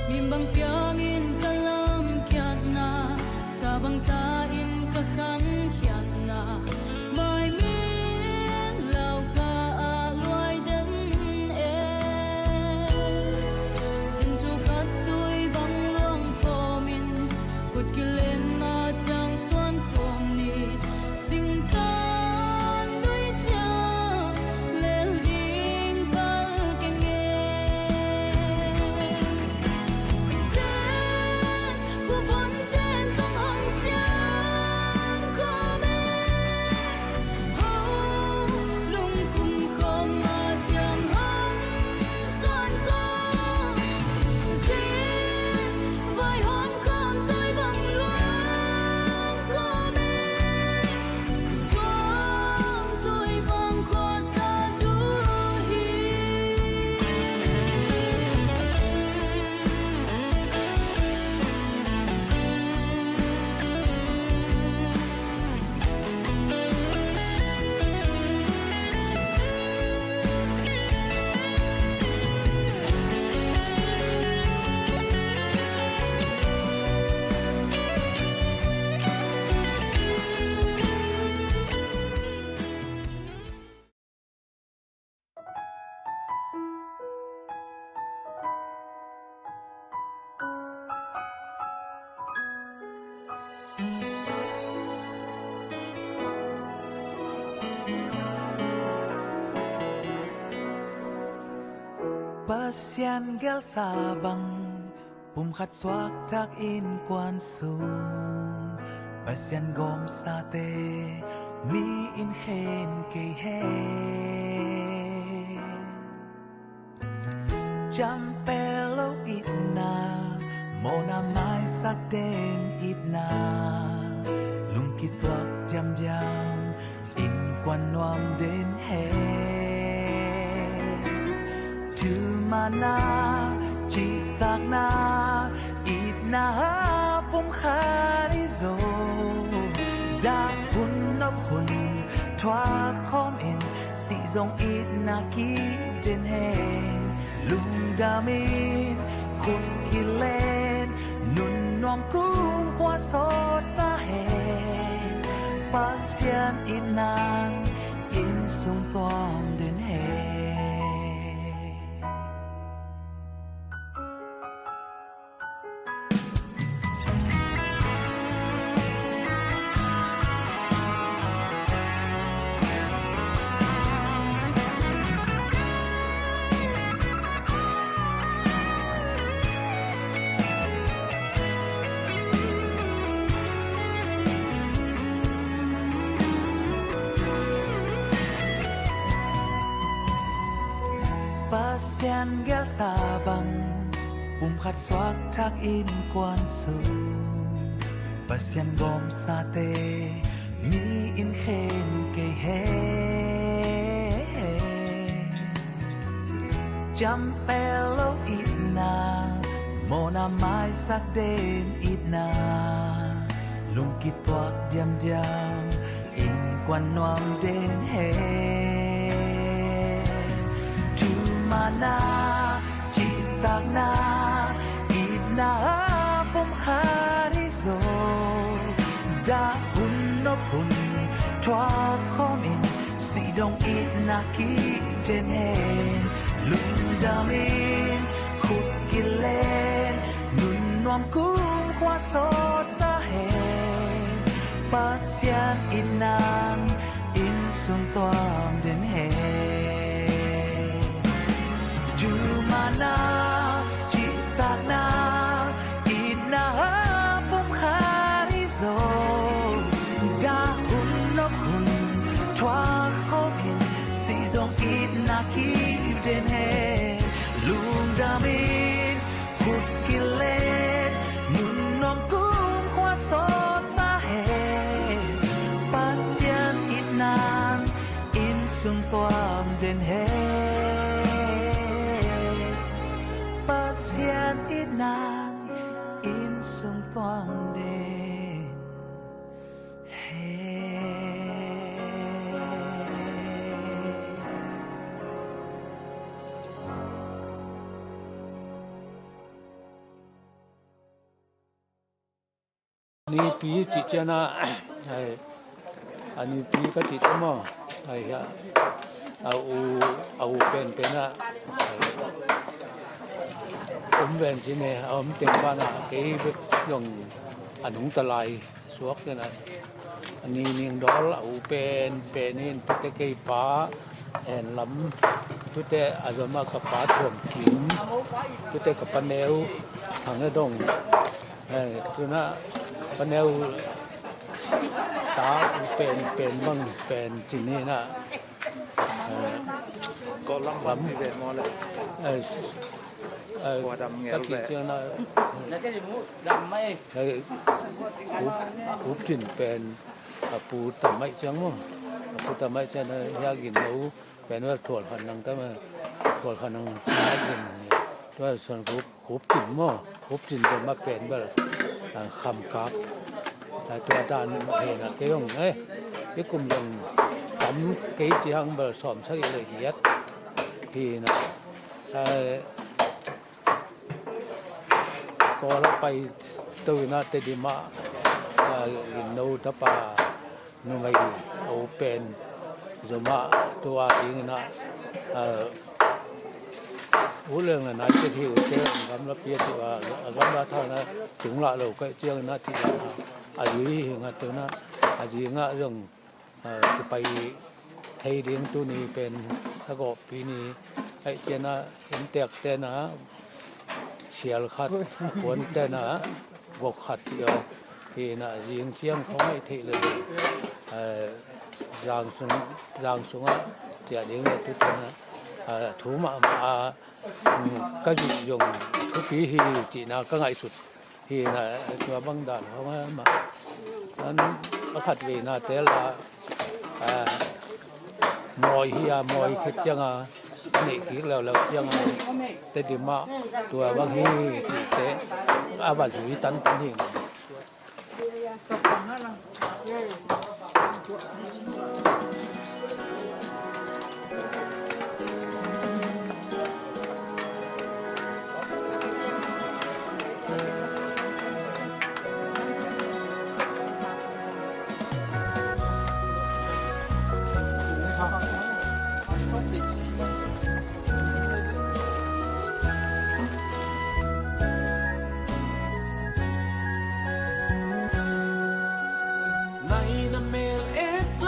Nimbang piangin kalam kian na sabang tain kakang kian na mai min lau ka luai den e sin tu khat tui bang luang ko min kut kilen na chang suan khom ni sing kan nui cha lel ding kal keng e se bu von ten tong hang chang ko me ho lung kum khom ma chang hang suan ko zin vai hom khom tôi bang luang ko me xuang tôi vang qua sa du hi Pasyan gel sabang pumkhat swak tak in kwan sung Pasyan gom sate mi in hen kay hen Jampelo itna mona mai sak den itna lungkit wak jam jam in kwan nuam den hen Mana citak na itna pum kharizo da hun nop hun twa khom in si zong itna ki den hen lung damin khut kilen nun nom kum kwa sot ta hen pasyan itnan in sung tuam den hen Pasyan gel sabang pumkhat swak tak in kwan sung Pasyan gom sate mi in hen kay hen Jampelo itna mona mai sak den itna lungkit wak jam jam in kwan nuam den hen Mana citak na itna pum kharizo da hun nop hun twa khom in si dong itna ki den hen lung damin khut kilen nun nom kum kwa sot ta hen pasyan itnan in sum tuam den hen Mana citak na itna pum kharizo da hun nop hun twa khom in si zong itna ki den hen lung damin khut kilen nun nom kum kwa sot ta hen pasyan itnan in sung tuam den hen Pasyan itnan in sung tuam den hen นี่ปีจิจนะไอ้อันนี้ปีก็จิตมั้งไอ้ฮะเอาเป็นอะเป็นสิเนี่ยเอาเต็มบ้านอะเกี่ยวกับอันหุงตะไลสวกเนี่ยนะอันนี้นิ่งดอลเอาเป็นนี่ทุกแต่เกี่ยวป้าแอนลำทุกแต่อาจจะมากับป้าถ่วงกินทุกแต่กับปนแนวทางนั้นดงคือนะปนแนวตาเป็นบ้างเป็นจีนี่นะก็ลำบากที่เวมอเลยหัวดำเงี้ย ก็จีเจ้านะแล้วก็ดำไม่อุบจินเป็นปูตะไม้เชียงมั้งปูตะไม้เชียงนะอยากกินหมูเป็นว่าถั่วขันนังแต่มาถั่วขันนังอยากกินด้วยส่วนอุบจินมั้งอุบจินเป็นมาเป็นแบบคำกับตัวด้านเพนเกี่ยงที่กลุ่มยังทำกี่ที่ห้างเบอร์สอมสักละเอียดที่นะก็เราไปตัวน่าจะดีมากโน้ตป่าโน้ไม่เอาเป็นสมะตัวจริงนะผู้เรื่องนั้นนะที่ที่เชื่อกำลังเพียรที่ว่ากำลังท่านะถึงละเราก็เชื่อนะที่อายุยิ่งอ่ะตัวนะอายุยิ่งอ่ะเรื่องไปไทยเลี้ยงตัวนี้เป็นสกปปีนี้ไอ้เจ้านะเห็นแตกแต่นะเชียร์ขัดผลแต่นะบกขัดเดียวพี่นะยิงเชียงเขาไม่เทเลยยางสูงอ่ะเจ้าเลี้ยงตัวนะถูมาก็อยู่ทุกปีที่จีน่าก็ง่ายสุดที่นะตัวบางด่านเขามานั้นก็ขัดเวน่าแต่ละมอยเฮียมอยคิดจังนี่คิดแล้วจังแต่ดีมากตัวบางทีจีเตะอาบัติตันหิง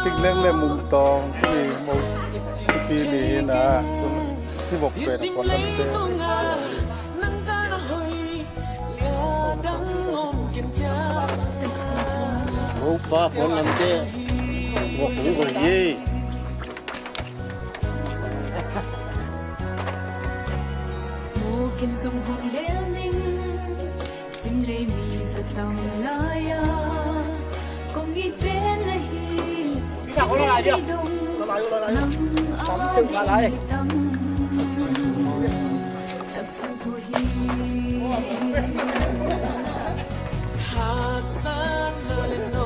สิ่งเรื่องเล่มมุมตองที่มุมที่มีนะที่บอกเป็นคนละเต้มุกฟ้าคนละเต้บอกหูคนยี่กินส่งคงเลี้ยงนิ่งสิ่งใดมีจะต้องลายคงยิ่งเป็นละฮีสิ่งใดดงน้ำอ้อมยิ่งดังตักสิ่งผู้ฮีหากสารนาเลโน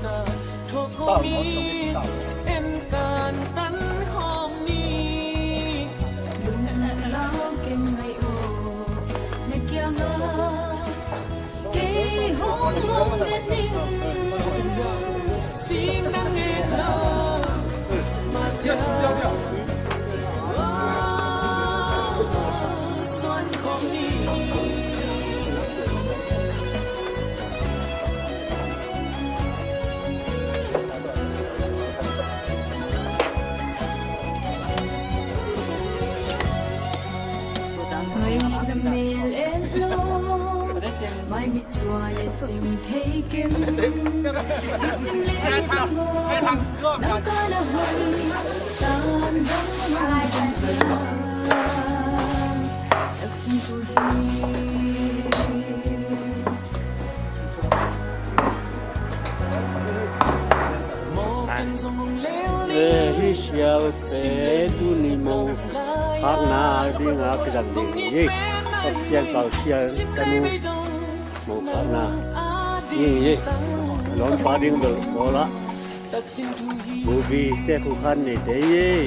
นาโชคคงมีเป็นการตันของนี้ลุนเล่าเก่งไม่โอสิ่งนั้นเองเรามาเจอส่วนของนี้ไม่มีส่วนจึงเทกินไม่สิมลีทั้งโง่น้ำก็ละหอยตามดังมาจนเจอตักสิ่งผู้ดีฮิเชียวเปดูนิโมพักนาดีงาพิจารณายิ่งก็เชียงเก่าเชียงตะนูโมพักนายิ่งร้อนฟ้าดิ้งเดือดโมละบูบีเจ้าคู่ขันนี่เดี๋ยว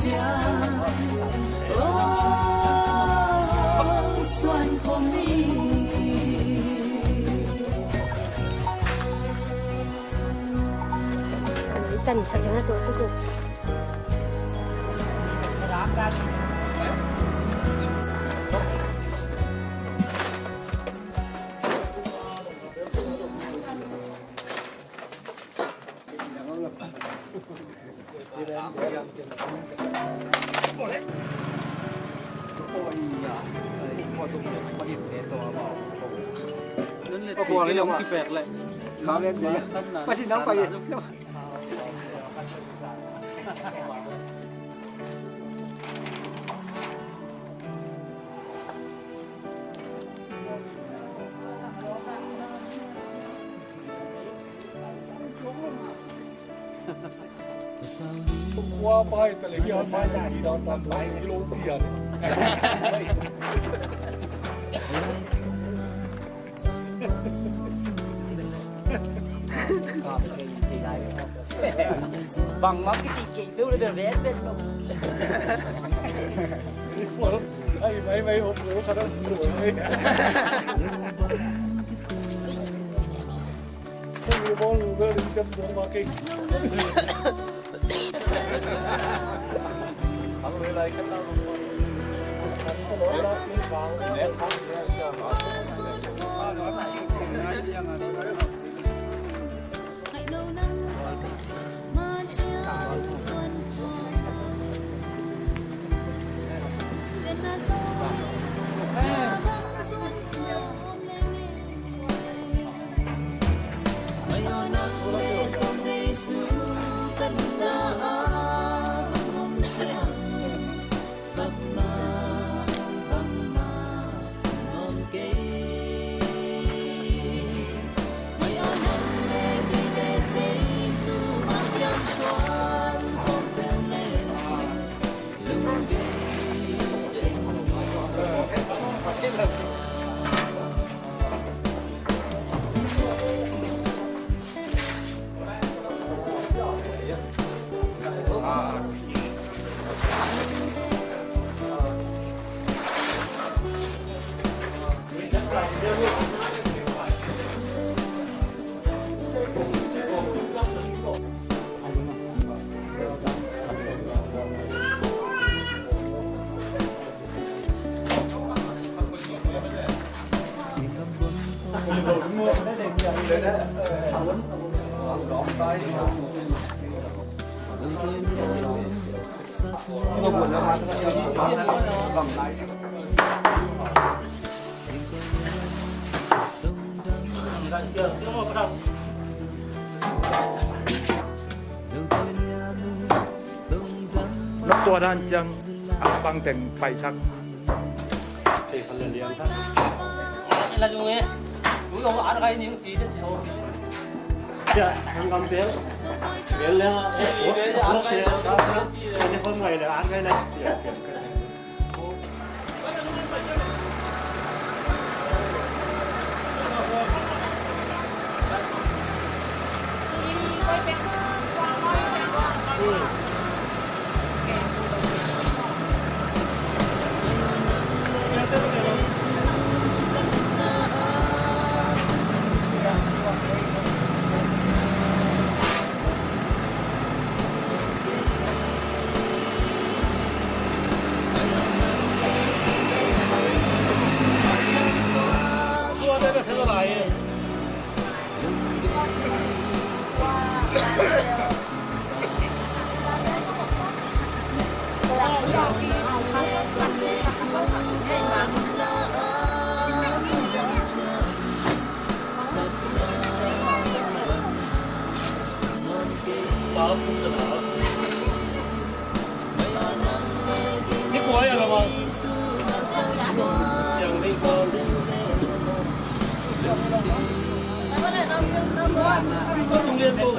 家，哦，酸红你。Tần sao cho nó tôi cũng được. Có bò lấy lòng kịp bẹt lại. Khá lên vậy. Mà xin nó phải vậy. Qua bayแต่เลยย้อนมาได้ที่ดอนตอนไปที่โรงเรียน bằng mắm cái chị tôi được vé bên đâu ไอ้ไม่ผมรู้เขาต้องดูเลยต้องรู้บอลรู้เรื่องจำตัวมาเก่งทำอะไรกันเราก็ร้อนร้อนที่ฟังเนี่ยครับเนี่ย hãy lâu năm mà chia xuân tên là gió và vang xuân hôm lên mây hoa nắng lên con Giêsu cất na mong chia sắp na bằng na mong kê mây hoa nắng lên đi để Giêsu mang chăm xuân không bên lên lung đi Nắp tua đan chăng băng thành phải chăng Thì phần lần liền thôi. là dùng ấy chúng tôi ăn cái những gì đó chỉ thôi Dạ, không cầm tiếng. Biển lên. Lúc xe đó, anh không ngày là ăn cái này. cái cuối rồi mà chẳng đi con không liên tục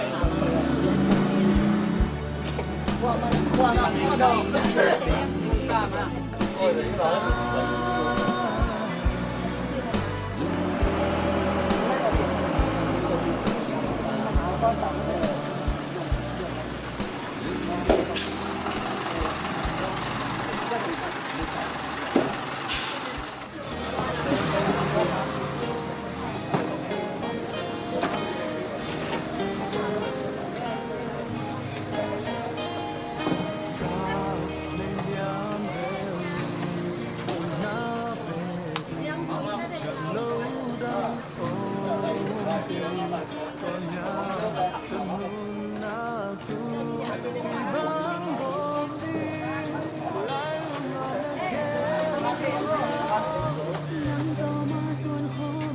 nắng to mà xuân hôm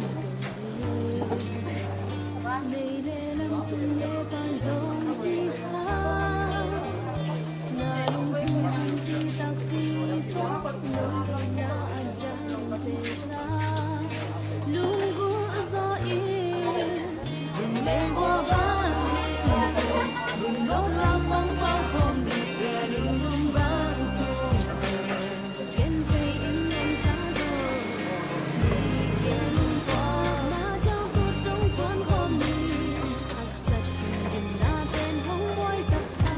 đây lệ lắm xuân lệ pan giống chi khác na lung xuân khi tắc khi thoát nông đi na anh chẳng thể xa lung gu gió yên xuân lên hoa vàng xuân đừng đốt làm băng pháo không đi xe đừng đừng vang xuân kiến chơi in em xa rồi mà cho cuộc đông xuân hôm nay thật sạch nhìn na tên không quay giặc tha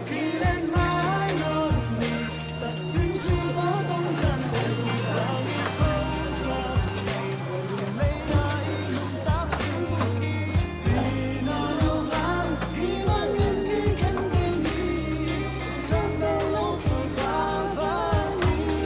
khi lên mái lối thật xin chú có đông chân bao nhiêu không xa xin lấy ai lúc tác sự xin nó đâu vang khi mà nhìn đi khen khen đi trong đâu lúc vang vang khi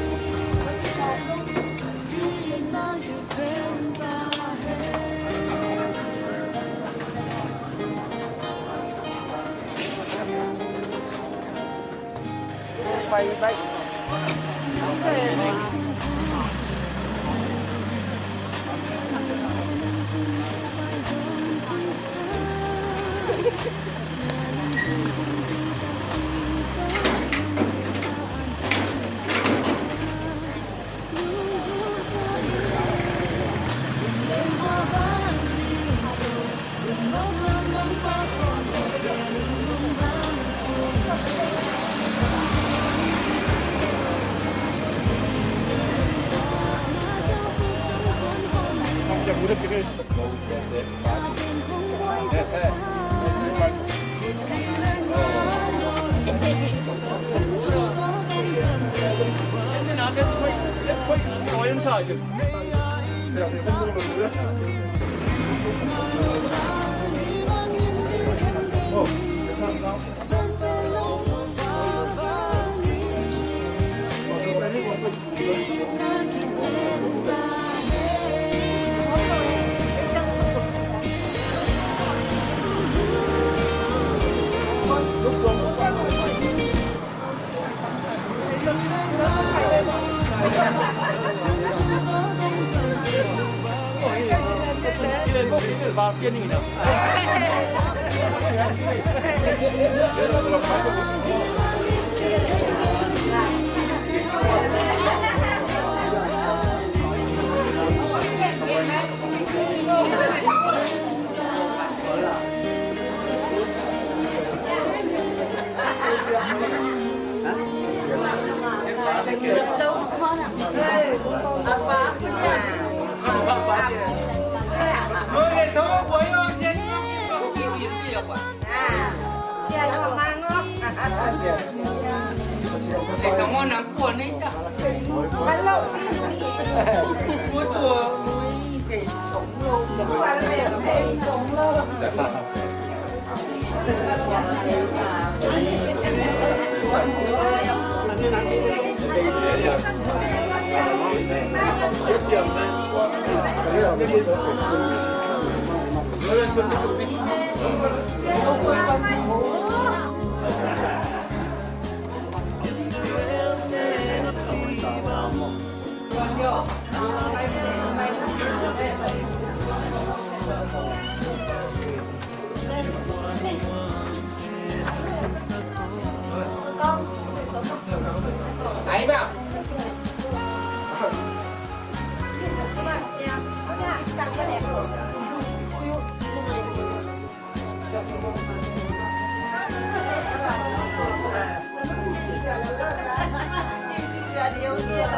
na yêu trên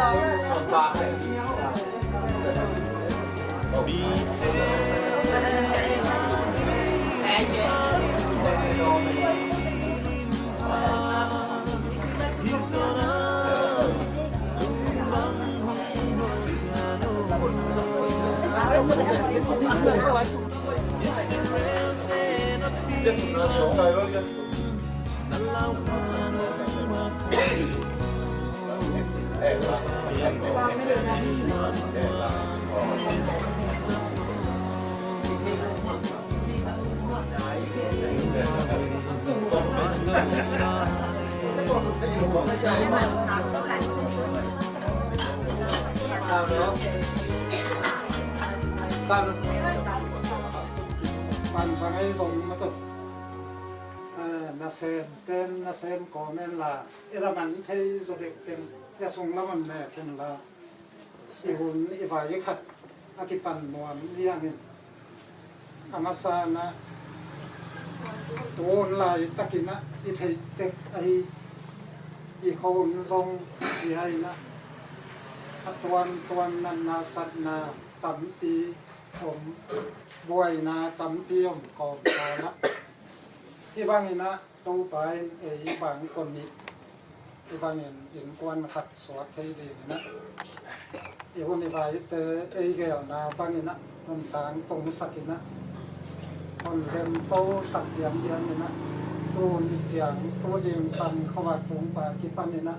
ta Ấy vào. Pan pangai dong matu. Nasen komen la. Ira man thay zodek ten. Ya song la man ne ten la. Ihun ibai khat. Akipan nuam liangin. Amasa na. Tuon la itakina. Itay tek ay. Ihun zong ihai na. Tuan nan nasat na. Tampi om. Buai na tampi om kong kala. Ibang ina tupain ibang konit. Ibang in kwan khat suat hay di na. Ihun ibai te gel na bang ina tentang tong sakina. Kon lem to sak diam ina. Tu ni jiang tu jing san khawat tung pa kipan ina.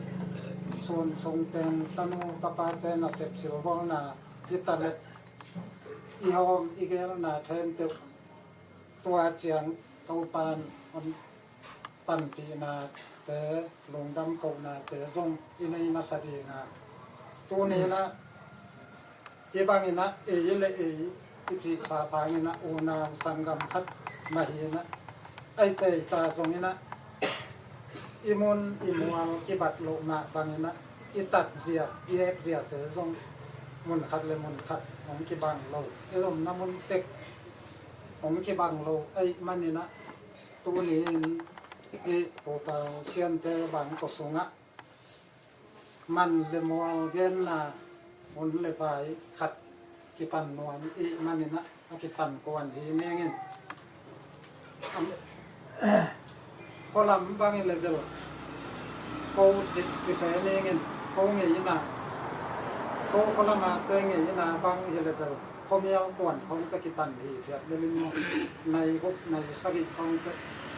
Son song ten tanu kapate na sep silbol na hitalet. Ihom igel na thêm tiêu tua chiang tàu pan on pan pi na te long dam ko na te zong inai masadi na tu ni na ibang ina le ichi sa pang ina una sangam khat mahi na ai te ta zong ina imun imual kibat lo na bang ina itat zia zia te zong mun khat le mun khat om ki bang lo elom namun tek om ki bang lo ai manina tu ni e po pa sian te bang ko sunga man le mo gen na mun le pai khat ki pan nuan e manina ki pan kwan hi mengin ko lam bang le del ko si se nengin ko ngi na ko la ma te nge na bang hele ta khomia kon khom ta ki pan hi thia le min nai go nai sagi khom ta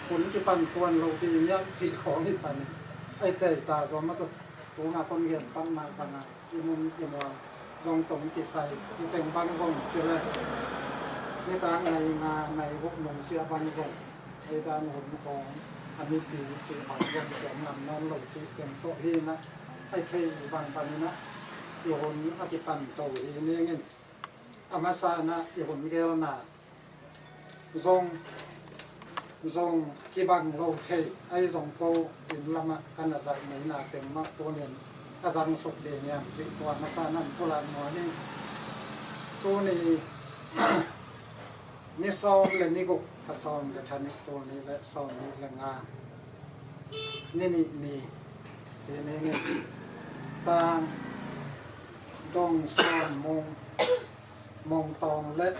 kun ki pan kon lo ti nya chi khom hi pan ai te ta zo ma to tu na kon gen pan ma pan na i mun i mo zong tong ki sai i teng bang zong chi le ni ta nai go nong sia bang zong ai da no hun koอันนี้ตีจีบางคนจะนำน้องหลงจีเป็นโตฮีนะไอ้เทบางปันนะอีหนอกิปันโตฮีนี่เงินอามาซานะอีหนเกลนะซงที่บางโลเทไอ้ซงโตอินละมะกันอาจารย์ไม่นาเต็มมากตัวเนียนอาจารย์สุดเดียนสิตัวมาซานั่นตัวละหัวนี่ตัวนี้นี่ซ้อมเลยนี่กุถ้าซ้อมกับท่านนี่ตัวนี้และซ้อมนี่แรงงานนี่ทีนี้เนี่ยตางดงซ้อมมงตองเล็ด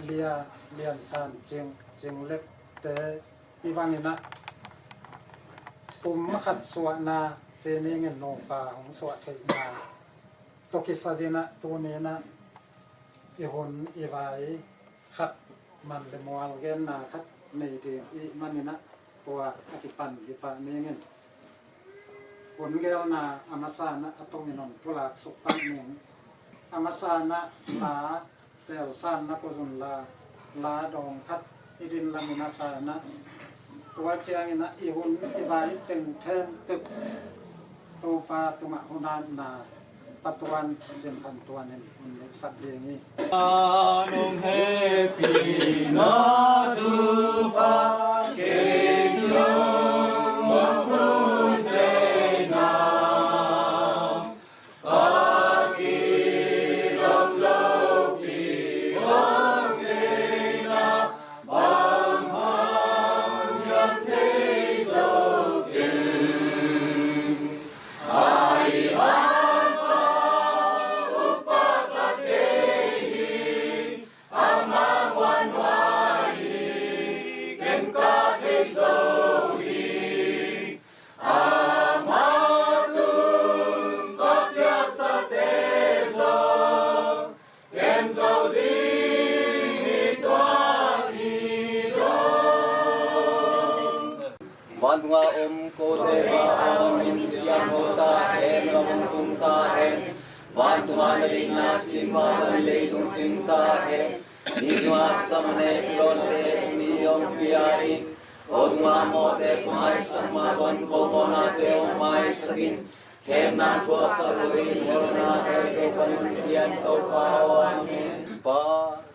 เลียนสานเจียงเล็กแต่ที่ว่านี่นะปุ่มขัดสวนาเจนี่เงินลงปลาของสวเทนาตกิสดีนะตัวนี้นะอีหนอีไว้ขัดมันเลยมัวเงินนาคัดในเดียอีมันนี่นะตัวอธิปันอีปะนี้เงินผลเกลนาอามาซานะตรงนี้นนตุลาสุปันหนึ่งอามาซานะลาเตลซานนะกุศลลาดองคัดอีดินลามินาซานะตัวเจียงนะอีหุ่นอีใบจึงเทนตึกตัวปลาตัวหุนานนาปัตวันเช่นพันตัวนี้มันสัตว์เลี้ยงนี้ Anong happy na tupa kailan mabuti na kakilang lopi ang na banghang yang tiso kin ay Bandunga ko deva minsian hota hen ramung tumta hen Bandunga nalina chimma malleidung cinta hen Niswa samne klonte niyong piyain Odma mote kumai sama bon komona te omai sakin kem na tua saluin horna erte panuntian tau pao amin pa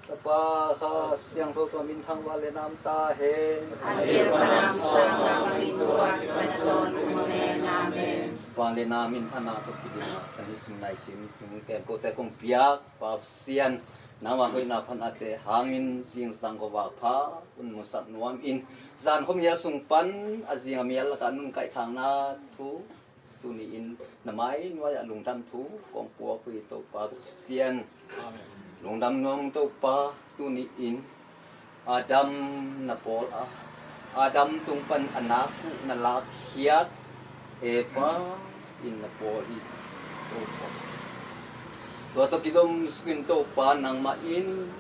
tapa ha siang tho to min thang wale nam ta he Adir panam sama pituan panon umane namen. wale namin hana to kidina kan hisim nai sim chung kem ko te kong piak pa sian nama hoi na phan ate hangin sing sang ko wa pha un musat nuam in zan khom ya sung pan azing amial la kanun kai thang na thu tu ni in namai wa ya lung dam thu kong pu ku to pa sian lung dam nong to pa tu ni in adam na pol adam tung pan anak na la khiat eva in na pol i to tua to kizom skin to pa nang main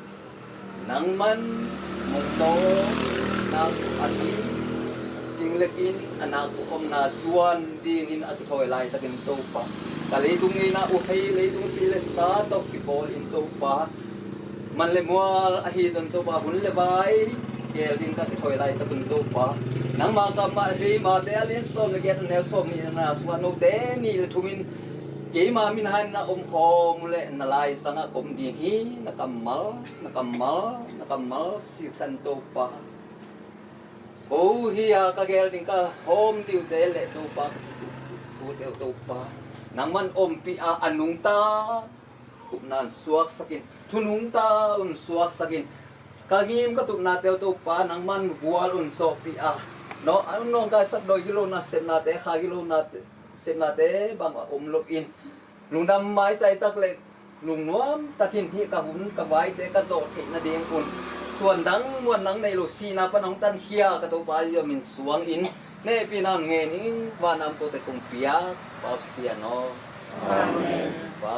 nang man mongto nang ati chinglekin anak ko om na tuan ding in at thoi lai takin to pa kali tung ina u hei le tung sile sa to ki bol in to pa man le mual a hi zon to pa hun le bai kel din ka thoi lai takin to pa nang ma ka ma ri ma te alin som le get ne som ni na swa no te ni le thumin kỹ mà mình hay na khom lệ na lai sang kom di hi na kamal si san to pa oh hi ka gel ding ka hom tiu te le to pa fu te to pa nang man pi a anung ta kup nan suak sakin thunung ta suak sakin kagim ka tup na te to pa nang man bual so pi a no anong ka sab do kilo na sem na te kha kilo na te sem na te bang lop in lung dam mai tai tak le lung nuam takin thi ka hun ka vai te ka zo thi na ding kun suan dang muan nang nei lu si na panong tan hia ka to ba yo min suang in ne pi nam nge ni wa nam ko te kong pia pa sia no amen pa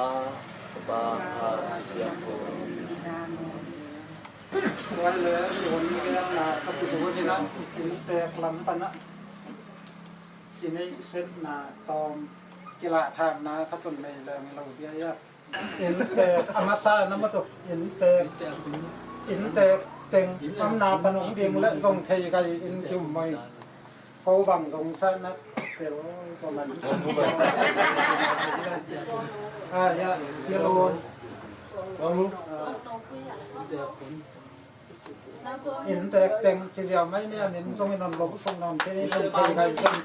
sia koวันเลยโยนนี่ก็นะกับตัวที่นั่นกินแต่ลำปันนะกินในเส้นนะตอมกีฬาทางนะถ้าจนไม่แรงเราเบี้ยยากอินแต่อามาซานะมาตุอินแต่เต็งอำนาจพนมเดียงและทรงไทยไกอินจุ่มไม่เขาบังตรงสั้นนะเดี๋ยวประมาณอย่าเยโลนอินแต่เต็งจะเสียไม่เนี่ยมินทรงนอนลบทรงนอนที่นี่ทรงไทยไกทรง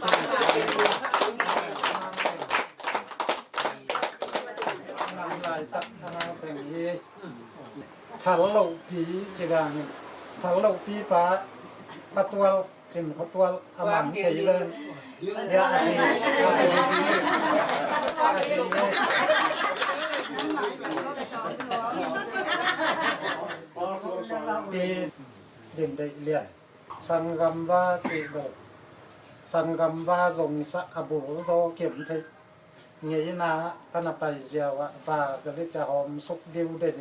ตัดธนาเป็นยี่ทัลโลปีจีบางทัลโลปีป้าปัตวลจิมปัตวลอามันเกยเลยยาจีปีเด่นได้เลียนสังกัมว่าจีบสังกัมว่าทรงสะอบุโรเก็บไทยเงี้ยนะท่านไปเจียวว่าก็เลยจะหอมสุกดิวเด่น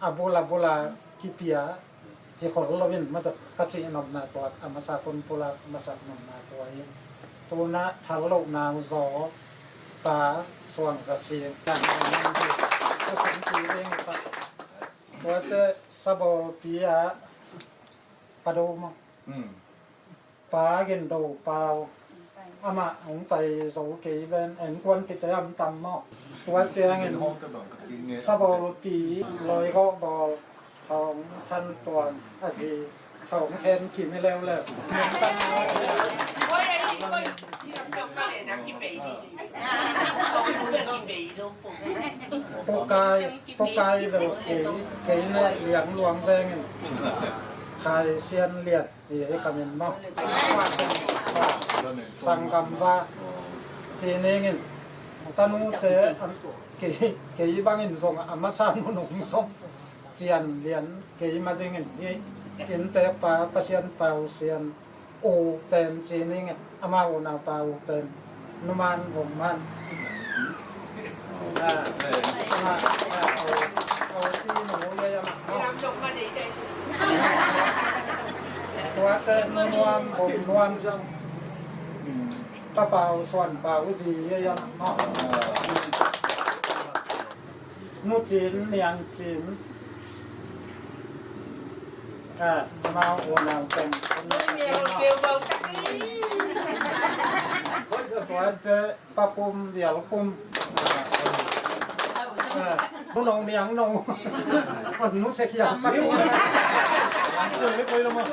อาบุลากิเปียที่คนเราเห็นมาจากกัจจินอมนาตัวอามาสาคนปุระมาสักนอมนาตัวเองตัวนะทางโลกนางซอตาสว่างสัเสียงการงานที่ก็สังเกตเองปะตัวเตสบอปียปะโดมปาเกนโดเปาอามาของไฟโสกีเป็นแอนควนกิจกรรมตำหม้อตัวเจียงเงินสบอปีลอยก็บอทองท่านตัวอาชีของแทนกินไม่แล้วเลยปกายแบบเก๋เนี่ยเหลียงหลวงแซงขายเซียนเลียดให้กำเนิดหม้อสังกัมว่าเจเนงินตานุเตเกยบางอินทรงอามาสามหนุ่มทรงเจียนเลียนเกยมาจริงนี่อินเตปาปเซียนเปาเซียนโอเตนเจเนงินอามาโอนาเปาเตนนุมันผมมันเอาที่หนูเลยอ่ะตัวเตนนวมผมนวมป้าเปาส่วนเปาสีเยอะๆเนาะนูจีนเนียงจีน มาโอนางเป็นตัวจะปะปุ่มเดี๋ยวปุ่มนุ่งนงเดียงนงคนนุ่งเสียงมากไม่เคยลงมา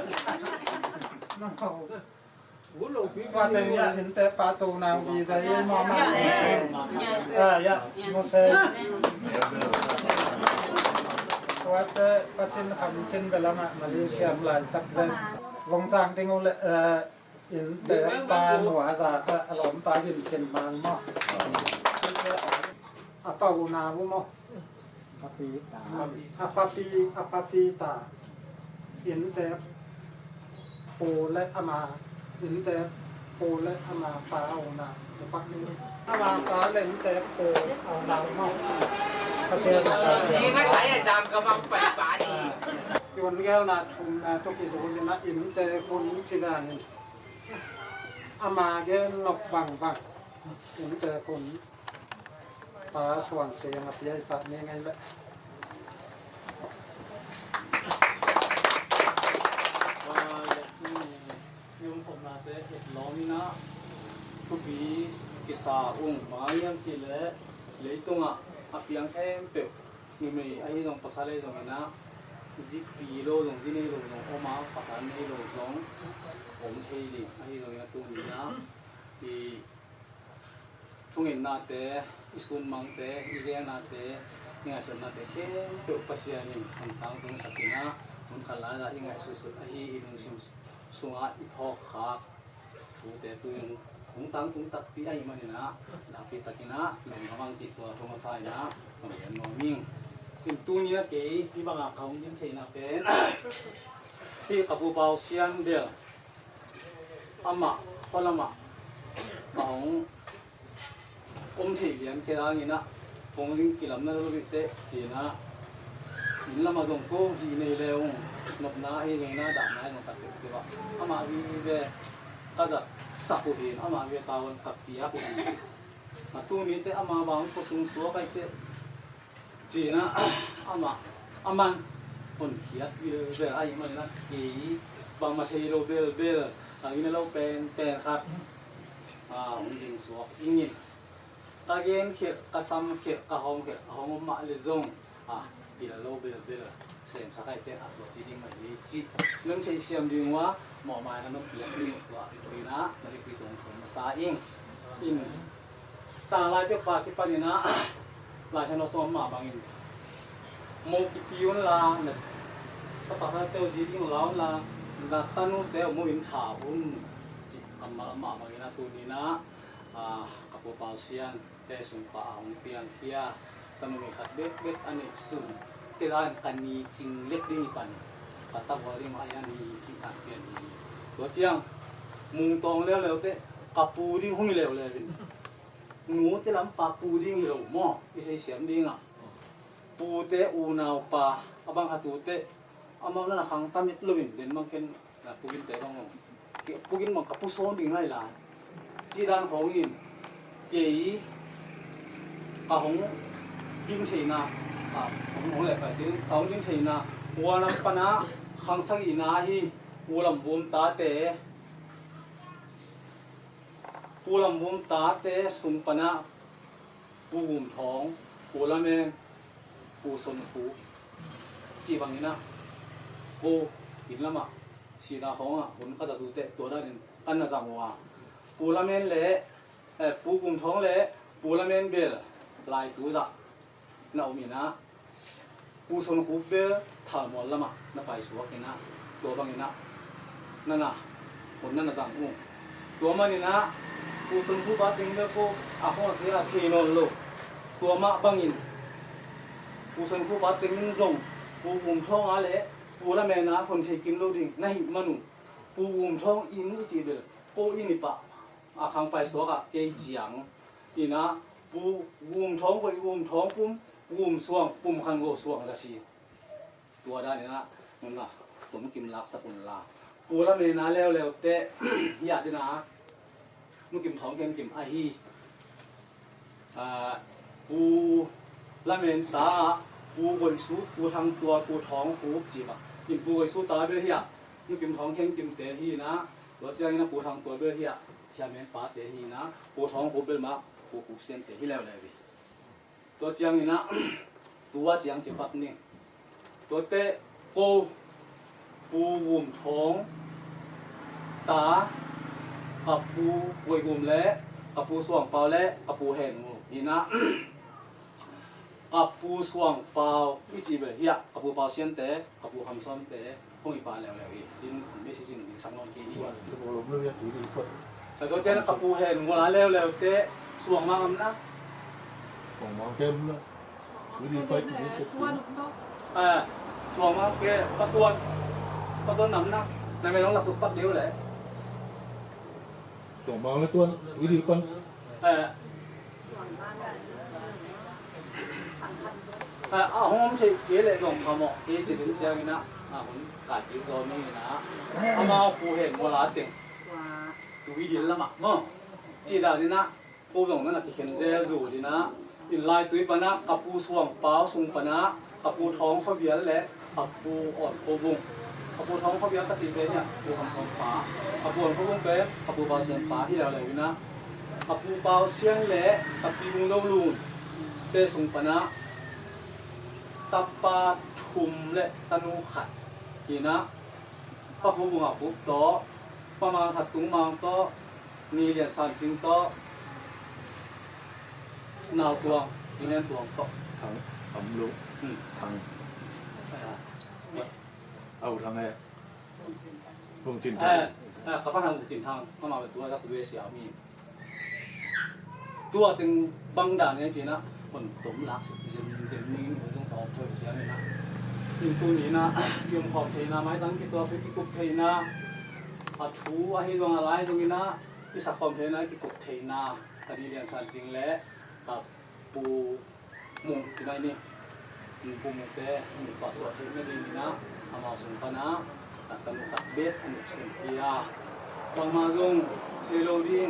ว่าแต่เนี่ยเห็นแต่ประตูนางดีแต่ยังมองมาอย่าโมเสสว่าแต่ปัจจุบันคำเช่นเวลามาเลเซียหลายตักเดินลงทางที่งูอินแต่ตาหนัวสาก็อารมณ์ตายินเช่นบางมั้งอาเป่านาบุมั้งอาปีตาอาปปีตาอินแต่ปูและอามาอินแต่ปูและอามาปลาเอานาจะปักนี้อามาปลาและอินแต่ปูเอานามั้งเขาเชื่อนี่ก็ใช้อาจารย์กำลังไปป่าดียนแก้วนาทุมนาทุกิสุสินะอินแต่คนสิดานี่อามาแกนกบังอินแต่คนปลาสว่างเสียงอะไรปะนี่ไงละยมผมมาแต่เห็ดล้อมนะทุกปีกิสาองค์มายังที่เลยตรงอ่ะเพียงแค่เปิดมีไอ้ตรงภาษาเลยตรงนี้นะจิปีโลตรงที่นี่ตรงโอมาภาษาในโลตรงผมใช้ดิไอ้ตรงนี้ตรงนี้นะที่ทุ่งเงินนาเตอิสุนมังเตอิเรียนาเตนี่อาจจะนาเตแค่เปิดภาษานี่ต่างๆตรงสักทีนะมันขลาดอะไรง่ายสุดๆไอ้ที่ตรงซิมสุงาอิทอกขาถูแต่ตัวยังถุงตังถุงตักปีไอ้มันนี่นะดาปีตักินะหลงกำลังจิตตัวตรงมาใส่นะทำเสียงนอนมิ่งเป็นตัวนี้นะเก๋ที่บางอาเขายิ้มเฉยนะเป็นที่กับผู้เบาเสียนเดียวอามาพอละมาของอมที่เลี้ยงแค่นี้นะคงยิ่งกินลำนั้นรู้บิดเตะทีนะหินละมาส่งกู้หินในเร็วนกน้าให้ยังน้าด่าน้าลงตัดติดว่าอามาวีเวก็จะสับหินอามาเวตาวันกับปียกุหินตัวนี้เตะอามาบางคนสูงสัวไปเตะจีนะอามันคนเขียดวิเวไอ้มันนะกี่บางมาเทโรเบลอันนี้เราเป็นครับยิงสัวยิงตาเกนเขียกระซ้ำเขียกกระหองมาเลซงปีละโลเบลเสียงสักไอเจ้าตัวจีดิ้งมาดีจีเรื่องใช้เสียมดึงว่าหมอมาแล้วน้องเปียกดึงตัวปีนะมันจะปีตรงถึงมาซาอิงต่างลายเปียกปากที่ปานี่นะลายฉันเราซ้อมมาบางอินโมกิปิวน์ลาเนี่ยก็ภาษาเต้าจีดิ้งล้าวลาตันุเต้าโมอินถาบุญจีกำมาบางอินนะตัวนี้นะกับผู้เป่าเสียนแต่สุนปะของเปียงเทียตอนนี้ขัดเบ็ดอันนี้สุนที่ร้านกันนี้จริงเล็กดีปันปัตตาบริมายันมีที่ต่างเปลี่ยนตัวเชียงมุงตองเร็วๆเตะกับปูดิ้งหุ่นเร็วเลยเป็นหนูที่ลำปากปูดิ้งเร็วหม้อไม่ใช่เสียมดิ้งปูเตะอูนาวปลาบางหัตุเตะอามาแล้วขังตั้มลุยเด่นบางเคนปูกินเตะบางปูกินบางกับปูโซนดิ้งไรล่ะจีด้านของอินเก๋กับของยิ่งเทน่ะของอะไรไปถึงของยิ่งเทน่ะวัวน้ำปนะขังสังอินาฮีวัวลำบุมตาเตสุนปนะปูบุมท้องปูละเมนปูสนปูจีบังนี่นะปูอินละมาสีดาของคนก็จะดูเตตัวได้อันน่ะจังว่าปูละเมนเละปูบุมท้องเละปูละเมนเบลลายตัวละน่าอมีนะปูสนปูเบลถามวันละมาน่าไปสวกินะตัวบังนี่นะนั่นน่ะคนนั่นน่ะจังตัวมันนี่นะปูสนปูบาติงเบลปูอาหัวเทียทีนนโลตัวมาบังอินปูสนปูบาติงซงปูบุมท้องอะไรปูละเมนนะคนที่กินโลดิ้งน่าหิมนุปูบุมท้องอินจีเบลปูอินิปะอาคังไปสวกะเกยจียงอีนะปูบุมท้องไปบุมท้องปุ่มบุมสวงปุ่มคันโกสวงจะชีตัวได้เนี่ยนะนั่นน่ะผมกินลักสกุลลาปูละเมนะแล้วเตะอยากดีนะนุกิมท้องกิมอาฮีปูละเมนตาปูบนสูปูทางตัวปูท้องปูจีบ กินปูไอ้สู้ตาเบี้ยเฮียนี่กินท้องแข็งกินเตะฮีนะรถเจ้านี่นะปูทางตัวเบี้ยเฮียชาเมนปาเตะฮีนะปูท้องปูเบี้ยมาปูกุเซียนเตะฮีแล้วเลยพี่ตัวเจ้านี่นะตัวเจ้าจะปักนี่ตัวเตะโกปูวุ่มท้องตากับปูป่วยกลุ่มและกับปูส่วงเปล่าและกับปูแห่งนี่นะกับปูส่วงเปล่าวิจิเบเฮียกับปูเปล่าเซียนเตะกับปูคำซ้อมเตะคงอีปาแล้วอีดินไม่ใช่จริงสังนนทีนี่แต่ตัวเจ้ากับปูแห่งเวลาแล้วเตะส่วงมาอำนะ ของมองเต็มเลยวิธีไปถึงสุด ส่วงมาแกประตัวหนำนะในไม่ต้องละสุดปักเดียวเลย ส่งมองแล้วตัววิธีคน ห้องใช้เกล็ดลงพอเหมาะเกล็ดจะถึงเชียงนะผมกัดอยู่ตรงนี้นะเอามาปูเห็นเวลาติ่งดูวิดีแล้วมั้งเนาะจีดาดีนะปูตรงนั้นที่เห็นเจ้าจู่ดีนะอินไลน์ตุ้ยปนะกับปูส่วงเปล่าส่งปนะกับปูท้องเขาเบียร์และกับปูอ่อนโคบุงกับปูท้องเขาเบียร์ตัดสินเป็นเนี่ยปูคำสองฟ้ากับปูอ่อนโคบุงเป็นกับปูเบาเสียงฟ้าที่เราเลยนะกับปูเบาเสียงและกับปีบุงเราลูนเป็นส่งปนะตับปาทุมและตนุขัดนี่นะพระพุทธองค์ปุ๊บต่อประมาณถัดตุงมังก็มีเหรียญ3 ชิ้นก็นาวตัวมีเหรียญตัวก็ ทำลุกทางเอาทางไงลงจินทาง เขาพัฒนาจินทางเข้ามาเป็นตัวกับตัวเสียมีตัวถึงบางด่านเนี่ยทีนะคนตมลักเส้นนี้ผมต้องตอบช่วยเสียเลยนะสิ่งตัวนี้นะเกี่ยวกับเทนะไม้ตั้งที่ตัวฟิกิกุเทนะอัฐูอะไรตรงอะไรตรงนี้นะที่สักความเทนะกิกุเทนะคดีเรียนสันจริงและกับปูมุงที่ไหนนี่ปูมุงเตะมุงปัสสาวะที่ไม่ดีนะอามาสุนปนะตันุขัดเบ็ดอนุสิงเกียบางมาจงเทโลดิ้ง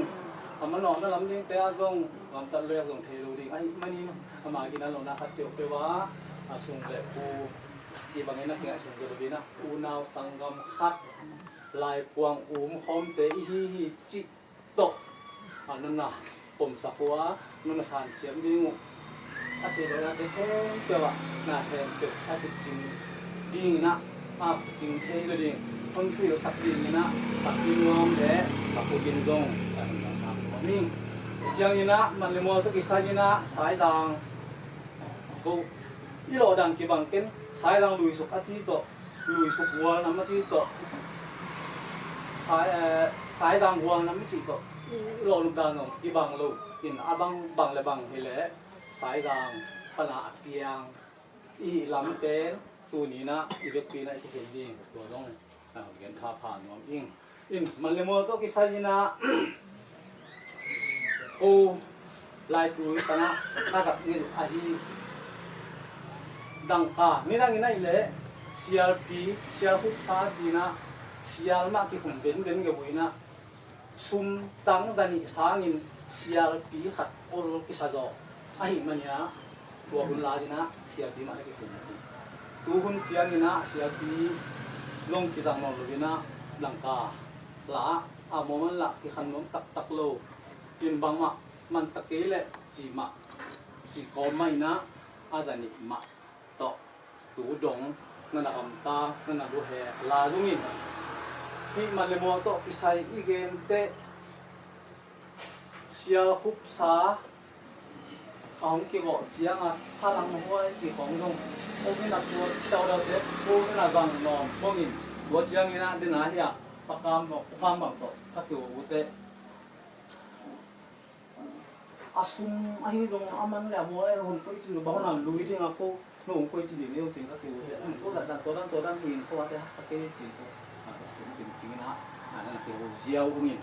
ทำมันหนอนนั่นลำดิ้งแต่จงลำตัดเลือกจงเทโลดิ้งไอ้ไม่นี่สมัยกินนั้นเรานะขัดเกี่ยวไปว่าสุงเล็บปูจีบางอย่างนะที่สุงเล็บดีนะปูนาวสังกำขัดลายพวงอุ้มหอมเตะฮิจิโตอันนั้นนะผมสักว่ามันสานเสียงดิ้งอาเชียร์เราได้แค่เกี่ยวกับน่าแทนเกิดถ้าติดจริงดิ้งนะจริงเท่จริงคนที่เราสักดิ้งนะสักดิ้งงอมแท้สักปูกินจงแต่มันทำนี่อย่างนี้นะมันเลยมัวตุกิสายนะสายจางก็อีโรดังกีบังเก็นสายจางลุยสุกอาทิตย์ต่อลุยสุกวัวน้ำอาทิตย์ต่อสายจางวัวน้ำอาทิตย์ต่ออีโรลูกดานงกีบังลูกกินอาบังเลยบังเฮเลสายจางปนาเปียงอีลำเป็นสูนี้นะอีเวกปีนะที่เห็นดีตัวต้องเห็นท่าผ่านน้องอินมันเลยมัวตุกิสายนะโอ้ลายตัวนี้นะถ้ากับนี่อาฮีดังกานี่นั่งนี่เลยเชียร์ปีเชียร์ฟุกซาจีนะเชียร์มากที่ผมเป็นกับวินะซุ่มตั้งจันทร์สางินเชียร์ปีขัดโอโลกิซาโจอาฮีมันเนี่ยตัวหุ่นลาจีนะเชียร์ปีมาที่สุดตัวหุ่นเทียนนี่นะเชียร์ปีลงที่ดังนอนเลยนะดังกาละโมมันละที่ขันน้องตักโลกินบางมะมันตะเกียเลยจีมะจีกอไม่นะอาจารย์นี่มะต่อตูดงนั่นน่ะคำตานั่นน่ะดูแห่ลาจุงินที่มันเลยมัวโตพิสัยอีเกนเตเชียฟุบซาเอาของกี่บ่เจียงอ่ะซาลังหัวจีของจงโอ้ไม่นักตัวเจ้าเด็กโอ้ไม่นักจังนอนบ่งินหัวเจียงนี่นะเดินหาเหี้ยปากกามบอกความบางโตถ้าเกี่ยวกับเตasum ahi jong aman le mo e hon koi ti ba na lui ding ako no koi ti ni o ting ka ti o to dan hin ko ate sake ti ko ti na na ti o jiao ungin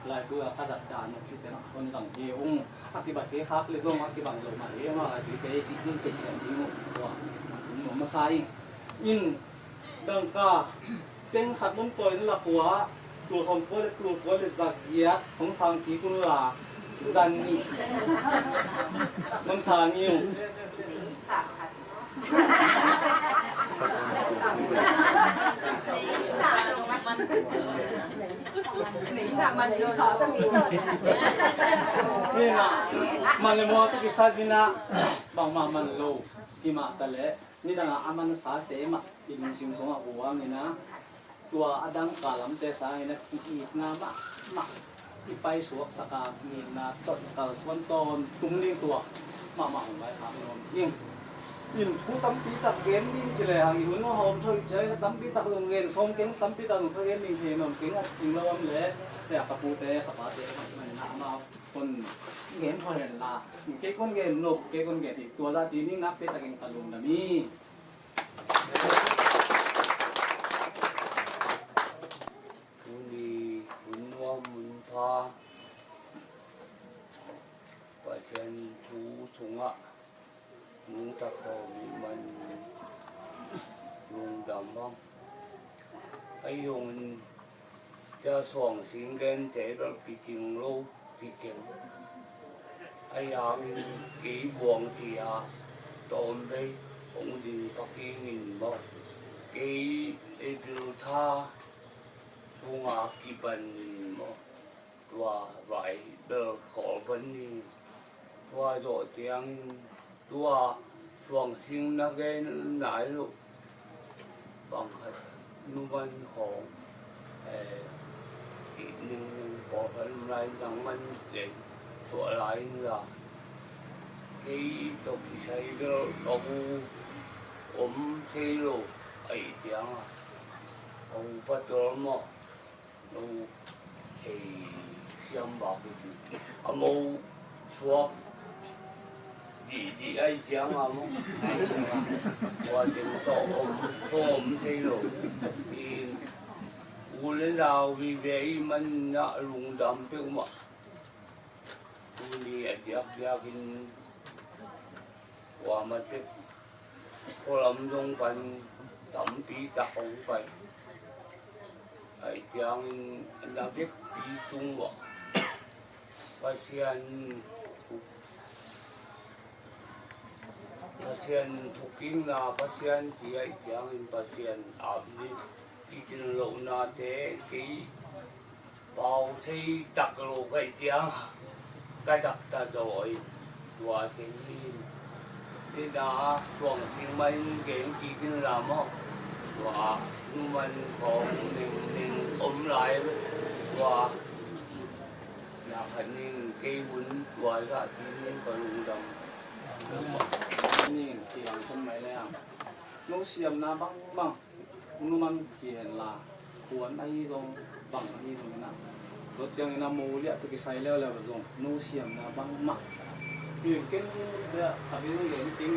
lai tu ka za da no ti te na hon jang ye ung akibat ke hak le jong akibang lo ma e ma ti te ti kin ke chen ti mo wa no ma sai in dang ka teng khat mon toy na la kwa tu som ko le zakia hong sang ki kun la Zani, Mamsani. นี่นะมันเลยมัวตุกิสักนะบางมามันโลที่มาแต่ละนี่ดังอามันสาเตมาอินจิงสงอาหัวนี่นะตัวอดังกาลำเตสายนะอีกนะมาที่ไปสวกสกามีนะต้นกาสวนต้นตุ้มนี่ตัวมาของไว้ครับน้องยิ่งยิ่งผู้ตั้มปีตักเกณฑ์ยิ่งจะเลยหางยิ่งว่าหอมช่วยใจตั้มปีตักลงเงินส้มเก่งตั้มปีตักลงเงินยิ่งเห็นน้องเก่งอ่ะยิ่งเราเลยแต่กระปูเตะกระปาเตะมันหนามาคนเงินพอเห็นละเก่งคนเงินลบเก่งคนเงินที่ตัวละจีนี่นับเป็นตะเก่งตะลุงนะมีมุนีมุนวมุนพาปัจจันทูสงะมุงตะขอวิมันลุงดำบ้างไอ้ยงจะส่องสิงเกินแต่เราปีจริงโลที่เก่งไอ้ยามินกี่บวงที่อาตอนไปองค์ดินปักกิ่งบ้างกี่ไอ้ดูท่าTung akiban mo tua vai ber korban ni tua do tiang tua tuang sing na gen nai lu bang khat nu ban kho ki ning bo phan lai dang man de tua lai la ki to ki sai do bu ke lo ai tiang ông bắt đầu mo nó thì xem bảo cái mô xóa gì ấy chẳng mà mô và thì tôm thì rồi thì u lên nào vì vậy mình đã lùng đâm chứ mà u đi đẹp ra cái và mà thế có làm trong phần tẩm tí tạc không phải ai tiếng là biết bí trung bộ pasien thuộc kinh là pasien thì ai tiếng pasien ẩm đi trên lộ na thế cái bao thi đặc lộ cái tiếng cái đặc ta đổi và tiếng đi đã tuồng tiếng mình cái kinh làm không và mình còn nên ôm lại và là hình như cây bún và ra thì còn lùng đồngนี่เกี่ยงคนไหมแล้วน้องเสียมนะบังนู่นมันเกี่ยงละควรไอ้ตรงบังไอ้ตรงนั้นรถยังน้ำมูเรียตุกิใส่แล้วตรงน้องเสียมนะบังอยู่เก่งเด้อถ้าเป็นเรื่องเก่ง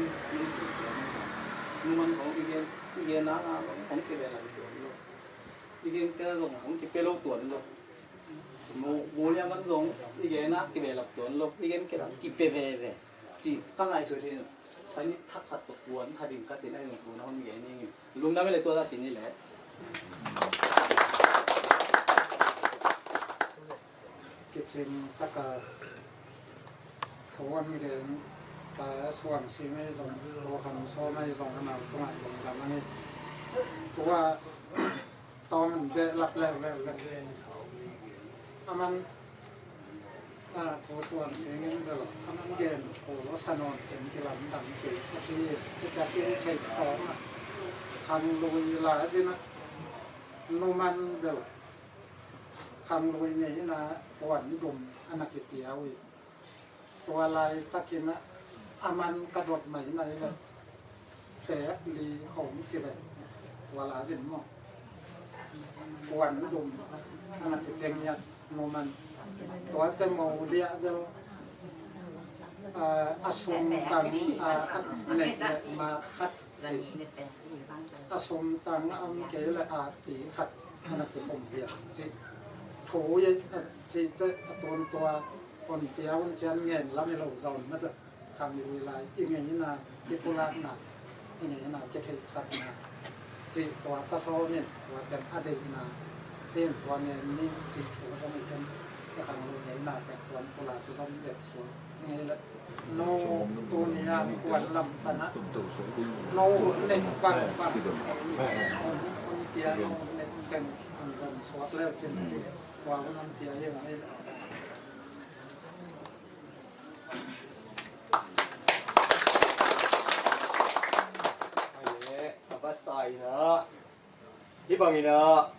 นู่นมันของอีเกียนนะของเกี่ยงอะไรตัวนู้นอีเกียนเจอตรงของเกี่ยงโลตัวนู้นมูเรียมันตรงอีเกียนนะเกี่ยงหลับตัวนู้นอีเกียนเกี่ยงกี่เป๊ะจีตั้งไงช่วยทีนึงสันนิษฐานขัดตกวนถ้าดิ่งกัดติดได้หนึ่งตัวน้องใหญ่นี่ลุงได้ไม่เลยตัวละทีนี่แหละกิจงตะกาขวันเดินตาส่วนสิ่งไม่ส่งตัวคำโซ่ไม่ส่งขนาดตัวลงทำนี่ตัวตอนเดลับแล้วมันผู้ส่วนเสียงเดียวทำเย็นผู้รสนนเป็นกีฬาดังเกิดอาชีพที่จะเป็นใครต่อทำลุยลาจีนะนูมันเดียวทำลุยนี่นะปวดดุมอนาคิเตียวตัวลายตะกินนะอามันกระโดดใหม่ในเลยแต่ลีของจีบเวลาเดินมองปวดดุมอนาคิเตียนูมันตัวเต็มโมเดียเดียวอาสมตังเน็ตมาคัดอาสมตังอัมเกลอาตีคัดขนาดที่ผมเดียวจีถูยังจีตัวคนเตียวเชียนเงินแล้วไม่หลงโซนนั่นจะทำอยู่ไรอีกอย่างนี้นะที่พูดหนักอีกอย่างนี้นะจะเคยสักนะจีตัวกระโซเนี่ยตัวเป็นอดีตนะเต้นตัวเงินนี่จีตัวก็ไม่เป็นก็ทำอยู่ในหน้าแต่ตัวโบราณที่สมเด็จสวยนี่แหละโนตัวนี้ควรลำปนะโนเล่นฟังคนเตียวโนเล่นกัน กันสวัสดิ์แล้วเช่นที่วางน้ำเทียยังไง bắt sai nữa đi bằng gì nữa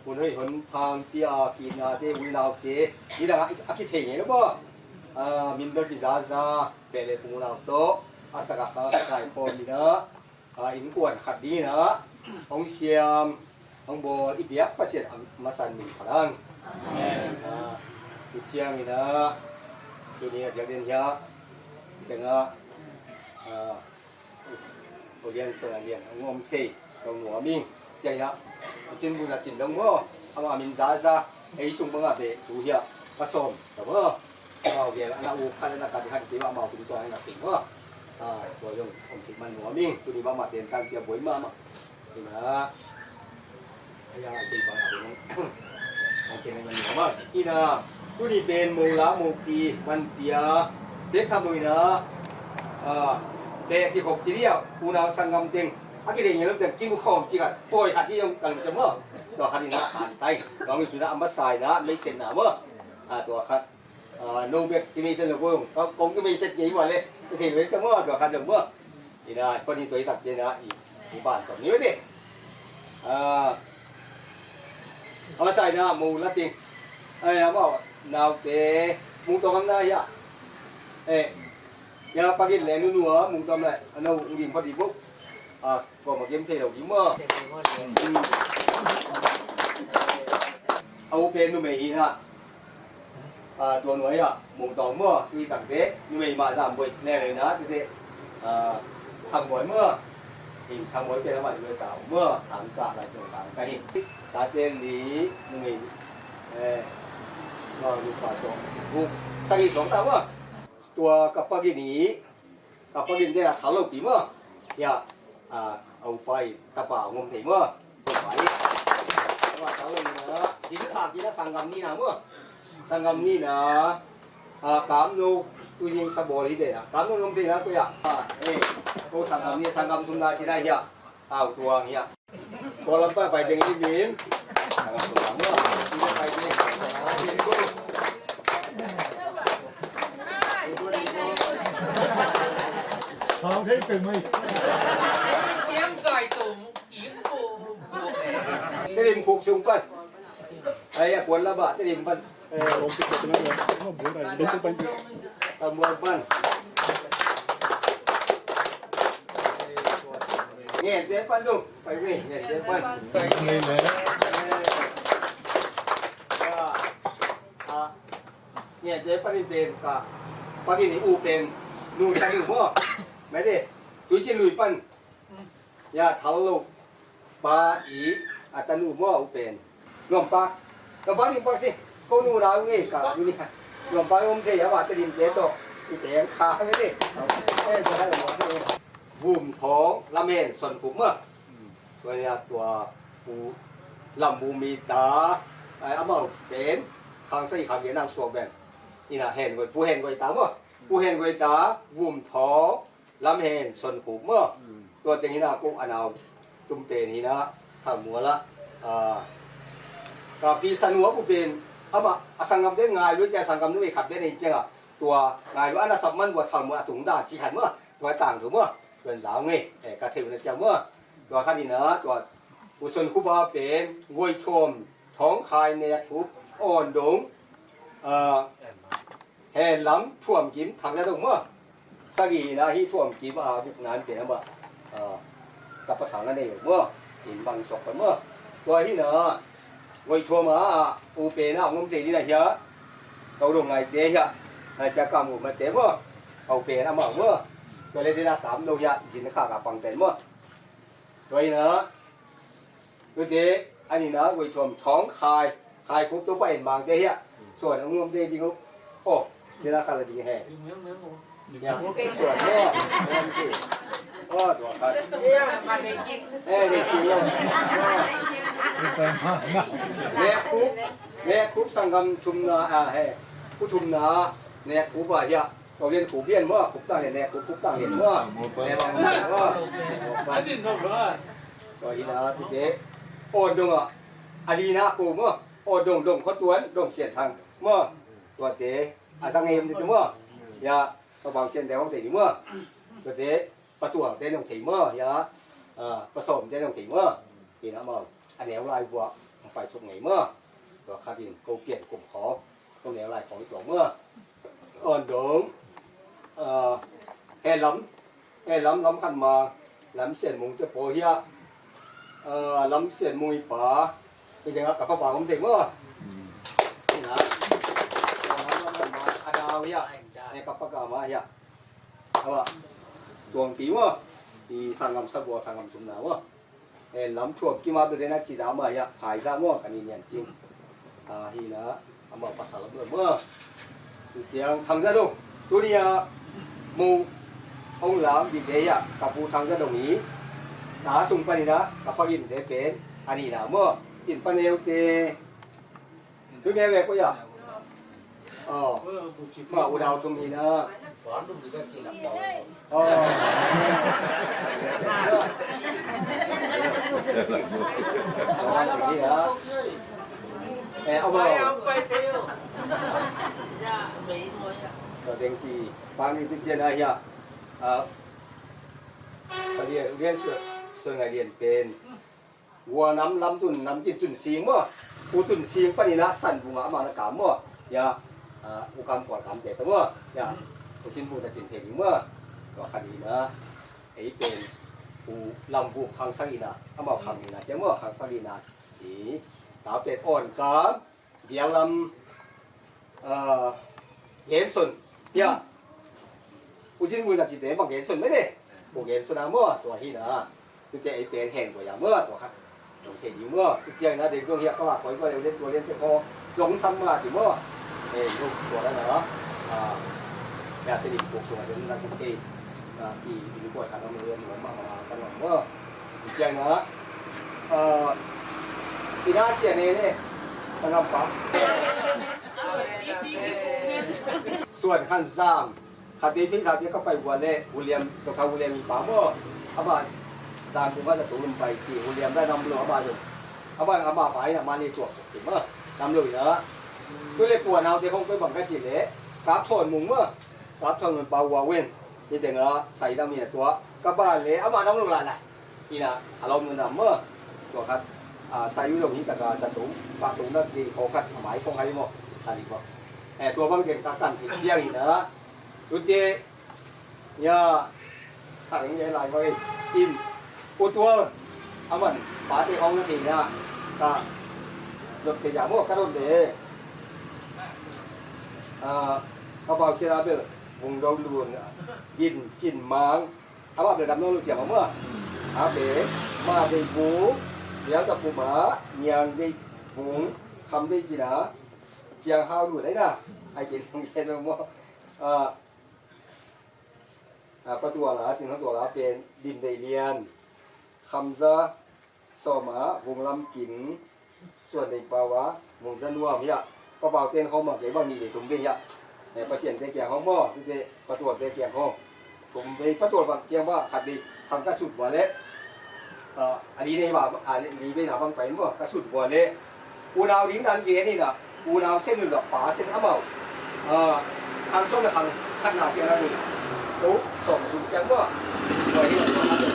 muốn hơi hấn phang tia kỳ na tia vui nào tia đi là cái thế này đúng không mình đôi khi ra về lại cùng nào to asa cả cái form gì nữa in quần khát đi nữa ông xiêm ông bò ít biết phát hiện mà san mình phải không cái chiang gì nữa cái này điều đến nhá chẳng tôi liên xưa là liên ông ông thầy ông ngõ mình chạy nhá trên vùng là chỉnh đông mơ ông mình ra ấy xung quanh là để đủ hiệu phát sôm đúng không vào về là u khai là cái hai cái màu cũng to hay là tỉnh quá rồi dùng ông chỉ mình ngõ mình tôi đi bao mặt tiền tăng kia với mà thì là bây giờ thì bao nào cũng ông tiền này mình ngõ mà khi nào tôi đi bên mù lá mù kỳ văn tia biết tham mùi nữa để thì học chỉ liệu u nào sang ngâm tiếng cái này nhớ lắm kinh khom chỉ cả bồi hạtที่ยังกันเสมอตัวขัดนี่นะหาใส่เรามีจุดอัมบัสไซนะไม่เสร็จนะเมื่อตัวขัดโนเบกที่มีเส้นหรือเปล่าก็คงก็มีเสร็จยี่ห้อเลยจะถึงเลยเสมอตัวขัดเสมอนี่นะคนนี้ตัวสักเจนะอีบ้านสองนี้ไว้ดิอัมบัสไซนะมูละจริงว่านาวเตมูตัวมันได้ยะya pagi le nu mung tom lại nó nginพอดีปุ๊บก็มาเก็บเทเรายิ้มว่าเอาเป็นนูเมย์นะตัวหน่วยมุงตองเมื่อที่ต่างเตะนูเมย์มา3บุยแน่เลยนะที่ทำบ่อยเมื่อหินทำบ่อยเป็นอะไรด้วยสาวเมื่อ3กะอะไร3กะหินตาเจนดีนูเมย์ก็ดูป่าตรงบุกสักอีก2 ตัวตัวกับปากินีกับปากินเนี่ยเขาเล่าปีเมื่อเนี่ยเอาไปตะเปล่างมถี่เมื่อไปว่าเขาเลยนะจีนขาดจีนสังกัมนี่นะเมื่อสังกัมนี่นะกามนูตัวยิงสบอลีเดียกามนูงมถี่นะตัวอย่างตัวสังกัมนี่สังกัมทุนได้ที่ได้เนี่ยเอาตัวเนี่ยพอเราไปอย่างนี้บีมตัวเมื่อที่ไปเนี่ยเขาใช้เป็นไหม kiếm gọi tùng yến phụ cái đêm cuộc xung quanh ấy cuốn lá bạ cái đêm phân ผมติดตัวนั้นเลยเขาบอกอะไรดูตัวไป tầm một phân nghe chế phân luôn phải nghe nghe chế phân นี่แหละ nghe chế phân đi tiền cả bao nhiêu u tiền nuôi sang được không mấy đi túi trên nuôi phân ya tháo lục ba ý ta nuôi mua u tiền lồng ba đi ba gì cô nuôi nào nghe cả như này lồng ba hôm thế ya bà ta đi chế to đi tiền khá mấy đi emจะได้หมดเลยวุ่มท้องละเมนส่วนผมอ่ะตัวเนี้ยตัวปูลำบูมีตาเอามาเป็นทางใส่ขับเย็นนางสวมแบบนี่นะเห็นไว้ผู้เห็นไว้ตาเมื่อผู้เห็นไว้ตาวุ่มท้องลำเห็นส่วนผมเมื่อตัวเต็งนี่นะกุ้งอันเอาตุ้มเตนี่นะทำมัวละกับปีสันหัวกูเป็นเอามาสังกัมได้ง่ายด้วยใจสังกัมด้วยขับได้ในเจ้าตัวง่ายด้วยอันนั้นสับมันว่าทำมัวถุงด่าจีหันเมื่อตัวต่างถูกเมื่อเป็นสาวไงแต่กระเทียมในเจ้าเมื่อตัวข้านี่นะตัวอุศนคุบาเป็นงวยชมท้องคายเนยทุบอ่อนดงแห่ล้ำท่วมกิมถังจะตรงเมื่อสักกี่นะที่ท่วมกิมบุกนั้นเป็นอะไรบ้างกับภาษานั่นเองเมื่อหินบางศพไปเมื่อตัวที่เนาะงวยชมอูเป็นนะงมตีนี่นะเหี้ยเราลงไงเจ๊เหี้ยไอ้เสียกรรมมาเจ๊เมื่อเอาเป็นนะเมื่อตัวเล็กที่น่าถามเราอยากสินค้ากับฟังเป็นเมื่อตัวนี้นะตัวเจ๊อันนี้นะงวยชมท้องคายคุบตัวไปเห็นบางเจ๊เหี้ยส่วนงมตีจริงโอ้ที่ราคาละดีแห่เนี่ยส่วนก็ก็ตัวครับเด็กกินเลยแม่คุบสังกัมชุมนาผู้ชุมนาเนี่ยคุบว่าเหี้ยเราเรียนขู่เพี้ยนว่าคุบตั้งเนี่ยคุบตั้งเห็นว่าเนี่ยบางว่าอันนี้นกว่าตัวนี้นะพี่เจ๊โอนดง อันนี้นะกูเมื่อโอ้ดงเขาตัวดงเสียนทางเมื่อตัวเตะทางเอ็มที่เมื่อยาตัวบางเสียนแดงของเตะเมื่อตัวเตะประตูเตะดงถีเมื่อยาผสมเตะดงถีเมื่อปีนั้นมาอันนี้ลายบัวไปสุกไงเมื่อตัวคาดินกูเปลี่ยนกลุ่มขอตรงนี้ลายของตัวเมื่อดงแห่ล้ำขันมาล้ำเสียนมุงจะโปเฮียล้ำเสียนมุยป่าเป็นยังไงกับป่าของเด็กเมื่อนี่นะอาดาวเฮียในกับปากกามาเฮียเอาว่าดวงปีเมื่อปีสังกำสบัวสังกำจุนนะว่าล้ำช่วงกี่มาเป็นนักจีดามาเฮียหายซะเมื่อกันนี่เนี่ยจริงฮีนะเอามาภาษาละเมื่อเจียงทางซะดูตัวนี้มูông làm gì thế à cả phụ thằng ra đồng ý đá xung quanh đó cả phát hiện thế bên anh đi nào mơ in panel thì tôi nghe về có gì mà u đào trong gì nữa rồi đến chị bao nhiêu tiền tiền này nháเรียนส่วนไงเรียนเป็นวัวน้ำลำตุนน้ำจิตตุนซีงมั้งอุตุนซีงปนินะสั่นบุงอามานะกามมั้งอย่าอุกามก่อนกามเจตมั้งอย่าอุชินบุญจะจินเทนิมั้งก็คดีนะไอ้เป็นอุลำบุกขังสังอินะอามาขังอินะเจ้ามั้งขังสังอินะอีตาเป็ดอ่อนกามเดียวลำเย็นส่วนอย่าอุจินบุญจะจิตเตบางเย็นส่วนไม่ได้บุกเย็นส่วนนะมั้งตัวที่นะคือจะไอ้เป็นแห่งตัวอย่างเมื่อตัวครับตัวเห็นอยู่เมื่อเจียงนะเด็กช่วงเฮียก็ว่าคอยก็เล่นตัวเล่นจะพอลงซ้ำมาถึงเมื่อลูกตัวนั้นเหรอแบบติดบุกส่วนเดินนั่งกุฏิอีลูกปวดขาเราเรียนเหมือนมาตลอดเมื่อเจียงนะปีหน้าเสียเนี่ยตั้งแต่ปั๊บส่วนขั้นซ้ำขัดที่สามเนี่ยก็ไปวัวเล่วูเลียมตัวเขาวูเลียมมีป่ามั่วอาบ้าตามคุณว่าจะตุ้มไปจีวูเลียมได้นำเรืออาบ้าอยู่อาบ้าไปนะมาในจวบสิเมื่อนำเรือเยอะก็เลยปวดเอาที่คงไปบังกันจีเล่กราบถอนมุงเมื่อกราบถอนมันเบาวัวเว้นนี่แต่เงาใส่ดำมีตัวกระบ้าเล่อาบ้าน้องลูกหลานน่ะนี่นะอารมณ์มันนำเมื่อตัวครับใส่อยู่ตรงนี้แต่ก็จะตุ้มปากตุ้มนั่นดีเขาขัดหมายคงให้หมดอะไรก็แต่ตัวบางเก่งกันผิดเสี้ยงอีกนะดูดีเนี่ยถังเนี่ยลายไว้อินอุตัวเอามันปาที่ห้องนั่นเองนะก็รถเสียมั่วกระโดดเลยกระเป๋าเสียระเบิดวงดาวล้วนยินจินมังเอาว่าเดี๋ยวดำน้องลูกเสียมาเมื่ออาเบ๋มาได้บูเดี๋ยวจะปูหมาเนียงได้บุงคำได้จีนะเจียงฮาวดูได้นะไอ้กินตรงนี้ตรงมั่วประตูละจึงทั้งตัวละเป็นดินได้เรียนคำซะสมาวงลำกินส่วนในปาวะวงจันวมเฮียก็เบาเต้นเขาหมดเลยว่ามีเด็กตุ้มเบี้ยในประเสียนเตี้ยเขาหม้อที่จะประตูเตี้ยเขาตุ้มไปประตูบางเตี้ยว่าขัดดีทำกระสุนหัวเละอันนี้ในว่าอันนี้เป็นหนาบางไปมั้งกระสุนหัวเละอูนาวดิ้งดันเย็นนี่นะอูนาวเส้นหนึ่งดอกป่าเส้นอ้ำเอาทางส้มและทางขัดหนาเตี้ยนั่นเองปุ๊บส่งดูจังว่าตัวที่เราทำเนี่ย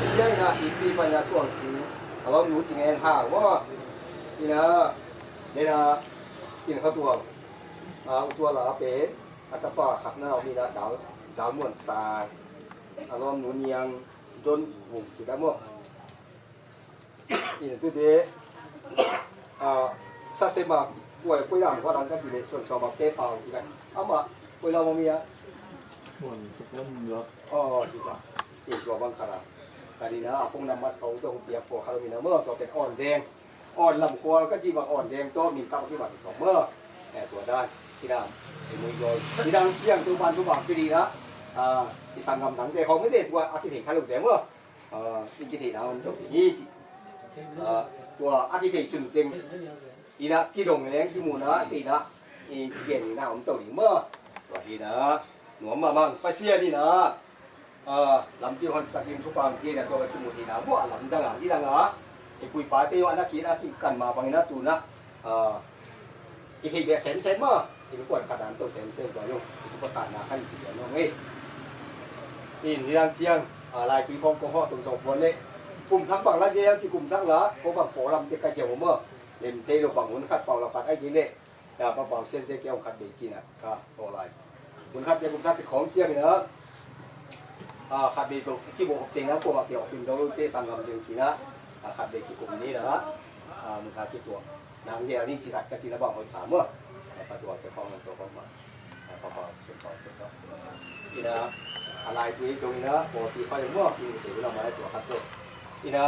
เชื่อนะอีปีปัญญาส่วนสีเราหนูจริงเองห่างว่านี่นะเนี่ยนะจินเขาตัวละเป็ดอัตปาขัดหน้ามีนะดาวม้วนทรายเราหนูเนียงโดนหุ่นจุดได้มั้งนี่ตัวเดียซาเซมาป่วยยามเพราะดังกันจีเลยส่วนสอบมาเป๊ะเปล่าจีกันเอามาป่วยเราไม่มีอ่ะสุกมันเยอะดีกว่าอีกตัวบางขนาดการนี้นะพงนำมาเขาตรงเปียกพอคาร์มีนะเมื่อตัวเป็นอ่อนแดงอ่อนลำคอก็จีบอ่อนแดงตัวมีตั้งที่บัตรของเมื่อแต่ตัวได้ที่นั่งไอ้มือโยที่นั่งเชี่ยงตัวบันตัวบังก็ดีนะที่สั่งกำลังแต่เขาไม่ได้ตัวอาทิตย์ข้าลูกแต่เมื่อสิ่งที่เราต้องยี่จีตัวอาทิตย์สุดจริงอีนะกี่ดงแรงกี่มูนะอีนะอีเก่งนะผมตัวนี้เมื่อตัวที่นะหนูมาบ้างไปเสียนี่นะลำที่คนสักยิมทุกบางที่นะตัวเป็นมูที่นะพวกลำดังที่ดัง ไอ้ปุยป้าเจ้าอันนักกีฬาที่กันมาบางนัดตูนะอีกทีแบบเซนมาอีกคนขนาดตัวเซนตัวยุ่งอีกภาษาหน้าให้จีนน้องนี่อินเรียงเชียงลายปีพงกงห่อตรงสองคนเลยกลุ่มทั้งฝั่งละเจียงที่กลุ่มทั้งละก็ฝั่งโผล่ลำเจ้าไก่เจียวผมเมื่อเล่นเทโลฝั่งหุ่นขัดเป่าละปัดไอ้จีเล่แต่พอเป่าเส้นเจ้าเกี่ยวขัดเบจีน่ะก็โตลายหุ่นขัดเจ้ากลุ่มขัดของเชียงเนาะขัดเบตัวที่บอกจริงนะพวกเกี่ยวกับเราเตะสังกัดจริงนะขัดเบกี่กลุ่มนี้นะมึงขัดกี่ตัวนางเดียวนี่จีรัดกับจีระบองคนสามเมื่อประตัวเป็นของตัวของมาพอเป็นของเป็นของนี่นะอะไรตัวนี้ตรงนี้นะปกติเขาอย่างเมื่อมีถือเรามาได้ตัวขัดเจ้นี่นะ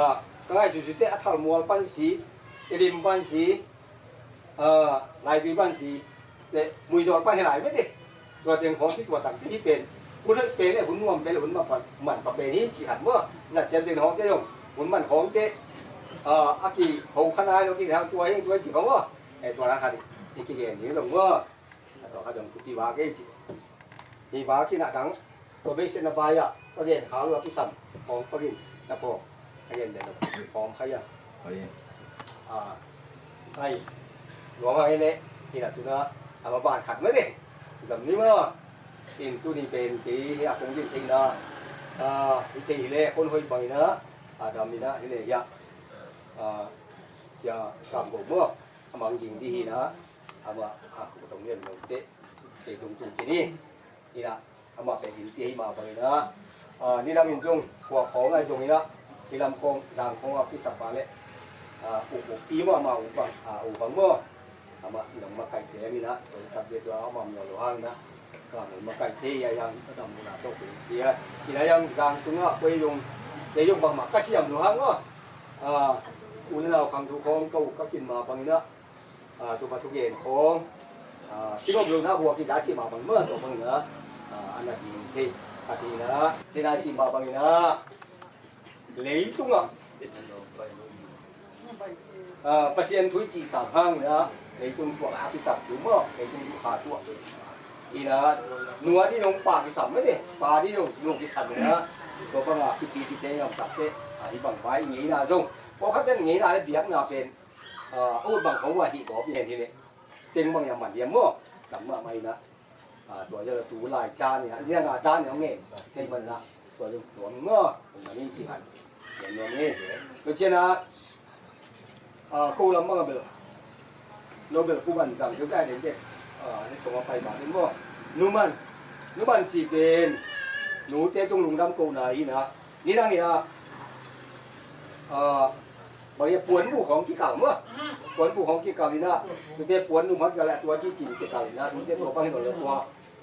ก็ให้สุดๆเตะอัฐมัวปั้นสีริมปั้นสีลายตัวปั้นสีเตะมวยจอปั้นให้หลายไม่ดิตัวเตียงของที่ตัวต่างที่เป็นคุณเป็นเนี่ยคุณนวมเป็นหรือคุณมาปั่นมันกับเป็นนี้จีหันเมื่อจัดเสียบเตียงของเจ้าหยงคุณมันของเตะอากีหูขนาดเราที่ทำตัวเองตัวจีของว่าไอตัวนั้นค่ะดิที่เกี่ยนี้ตรงว่าตัวเขาจะตีวาเกจิตีวาที่หน้าถังตัวเบสเนบายอ่ะตัวเด่นขาวเราที่สั่นของตัวดินนะพอขยันเด่นของขยันไอ้หลวงไอ้เนี่ยที่หน้าตัวนั้นเอามาบานขัดไม่ได้สำนี้มั้งอินตัวนี้เป็นที่อาคงดินเองนะที่เชียเล่คนหอยไปนะดำนี่นะที่เนี่ยยะเสียกำกับมั่วอามังยิงที่นะอามาตรงนี้มันเตะตรงที่นี่นี่นะอามาเป็นหินเสียมาไปนะนี่เราเห็นจงหัวของไอ้ตรงนี้นะที่ลำคงทางของพิสับปะเลยอุบปีมั่วมาอุบังมั่วอามาหนังมาไก่เสียนี่นะโดยตัดเด็ดแล้วอามาหล่อห้างนะก็เหมือนมาไก่เทียยังก็ทำมุนาโตเป็นเทียที่ไหนยังจางสูงอ่ะไปยงบางหมากก็เสียมหล่อห้างอ่ะอุ่นเราคำทุกของก็กินมาบางนี้นะตัวมาทุกเย็นของชิโนบุนะหัวกิจาชิมาบางเมื่อตัวบางเนื้ออันนั้นที่อาทินะที่นาชิมาบางนี้นะเลยตุ้งอ่ะประเสียนทุยจีสามห้างนะเลยตุ้งตัวอาพิสับอยู่เมื่อเลยตุ้งขาตัวอีนะนัวที่ลงปากพิสับไม่ได้ปลาที่ลงพิสับนะตัวก็มาพิธีเจยอมตัดเตะที่บางไว้อย่างนี้นะจงพอเขาเต้นอย่างนี้นะเบียกน่ะเป็นอุดบางของว่าที่บอกเป็นทีนี้เต็งบางอย่างมันเยี่ยมมั่วกลับมาไม่นะตัวจะตูลายจานเนี่ยเรื่องจานเนี่ยเงี้ยให้มันละตัวมั่วตรงนี้จีหันอย่างนี้ก็เช่นนะกูลำมั่งเป็นเราเป็นผู้บัญชาการได้เด็กในส่งมาไปบ้านนี่มั่วนุ่มันจีเป็นหนูเต้ตรงลุงดำกูไหนนะนี่นั่งนี่นะบริเวณปวนผู้ของกี่เก่าเมื่อปวนผู้ของกี่เก่านี่นะตัวเจ้าปวนนุ่มมันจะแหละตัวจีกี่เก่านี่นะตัวเจ้าตัวบางคนเลยตัว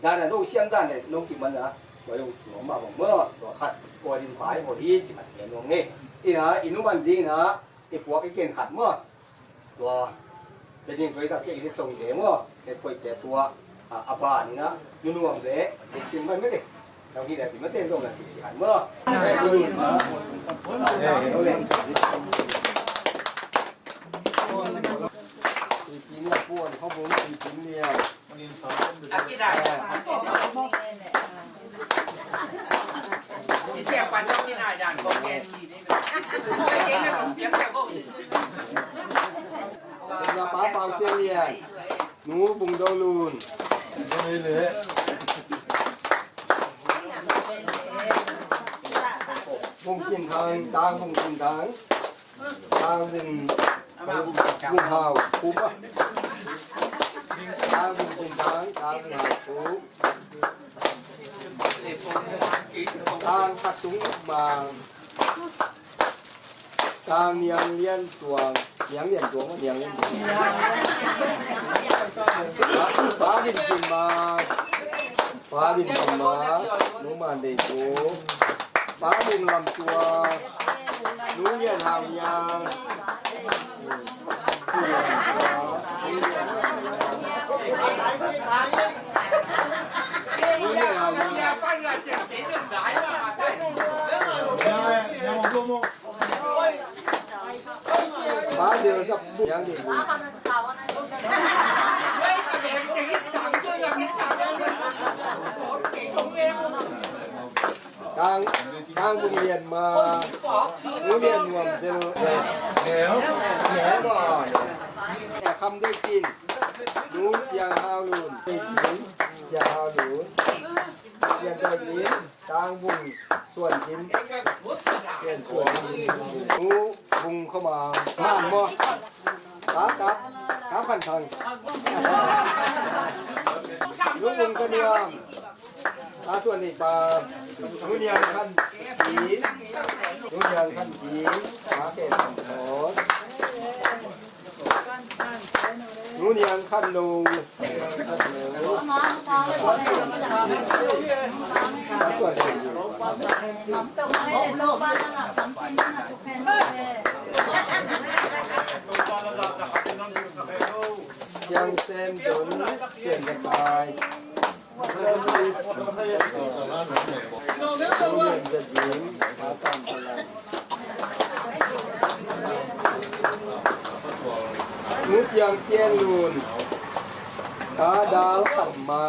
ด้านนั้นลูกเชี่ยงด้านเนี่ยลูกจิมันนะตัวอยู่หัวมาบอกเมื่อตัวขัดตัวดินผายหัวที่จิมันเห็นตรงนี้อีนะอีนุ่มมันจริงนะไอ้พวกไอ้เก่งขัดเมื่อตัวเป็นยิงตัวกับเก่งที่ส่งเดี๋ยวเมื่อเป็นตัวแก่ตัวอาบานนี่นะนุ่มๆเลยเด็กจริงมันไม่ได้บางทีเนี่ยจิมันเต้นส่งกันจิขัดเมื่อจีนเนี่ยป้วนเขาบอกว่าจีนเนี่ยอากิได้จีนแก่ปันต้องกินอะไรอย่างของแกจีนนี่ไม่เก่งนะผมเพียงแค่พวกเราป้าเปาเซียเนี่ยหนูบุงโดลูนเลยบุงกินทางตางบุงกินทางเป็นบุงหาวปุ๊บอ่ะบุงกินทางหาวปุ๊บขัดตุ้งมาเนียงเลี้ยนตัวเนียงเลี้ยนตัวเนียงเลี้ยนตัวป้าดินกินมานุ่มมันเด็กกูป้าบุงลำตัวนุ่งเลี้ยนหางยางป้าเดี๋ยวจะพูดอย่างนี้กลางบุงเรียนมาบุงเรียนรวมเจอ แหนบ่แต่คำด้วยจีนหนูเจียงฮาวลุนเจียงฮาวลุนเรียนตัวนี้ทางบุงส่วนจิ้มเรียนส่วนหนูบุงเข้ามาห้ามบ่ครับพันทางลูกหนึ่งก็เดียวส่วนอีกปลาลูกเดียวขั้นจีนลูกเดียวขั้นจีนปลาเกล็ดโหดลูกเดียวขั้นนูส่วนอีกยังเซมจนเสียงกระต่ายเริ่มรีบจะยิงมาตามพลังหนูเจียงเพียนลูนตาดาวขับมา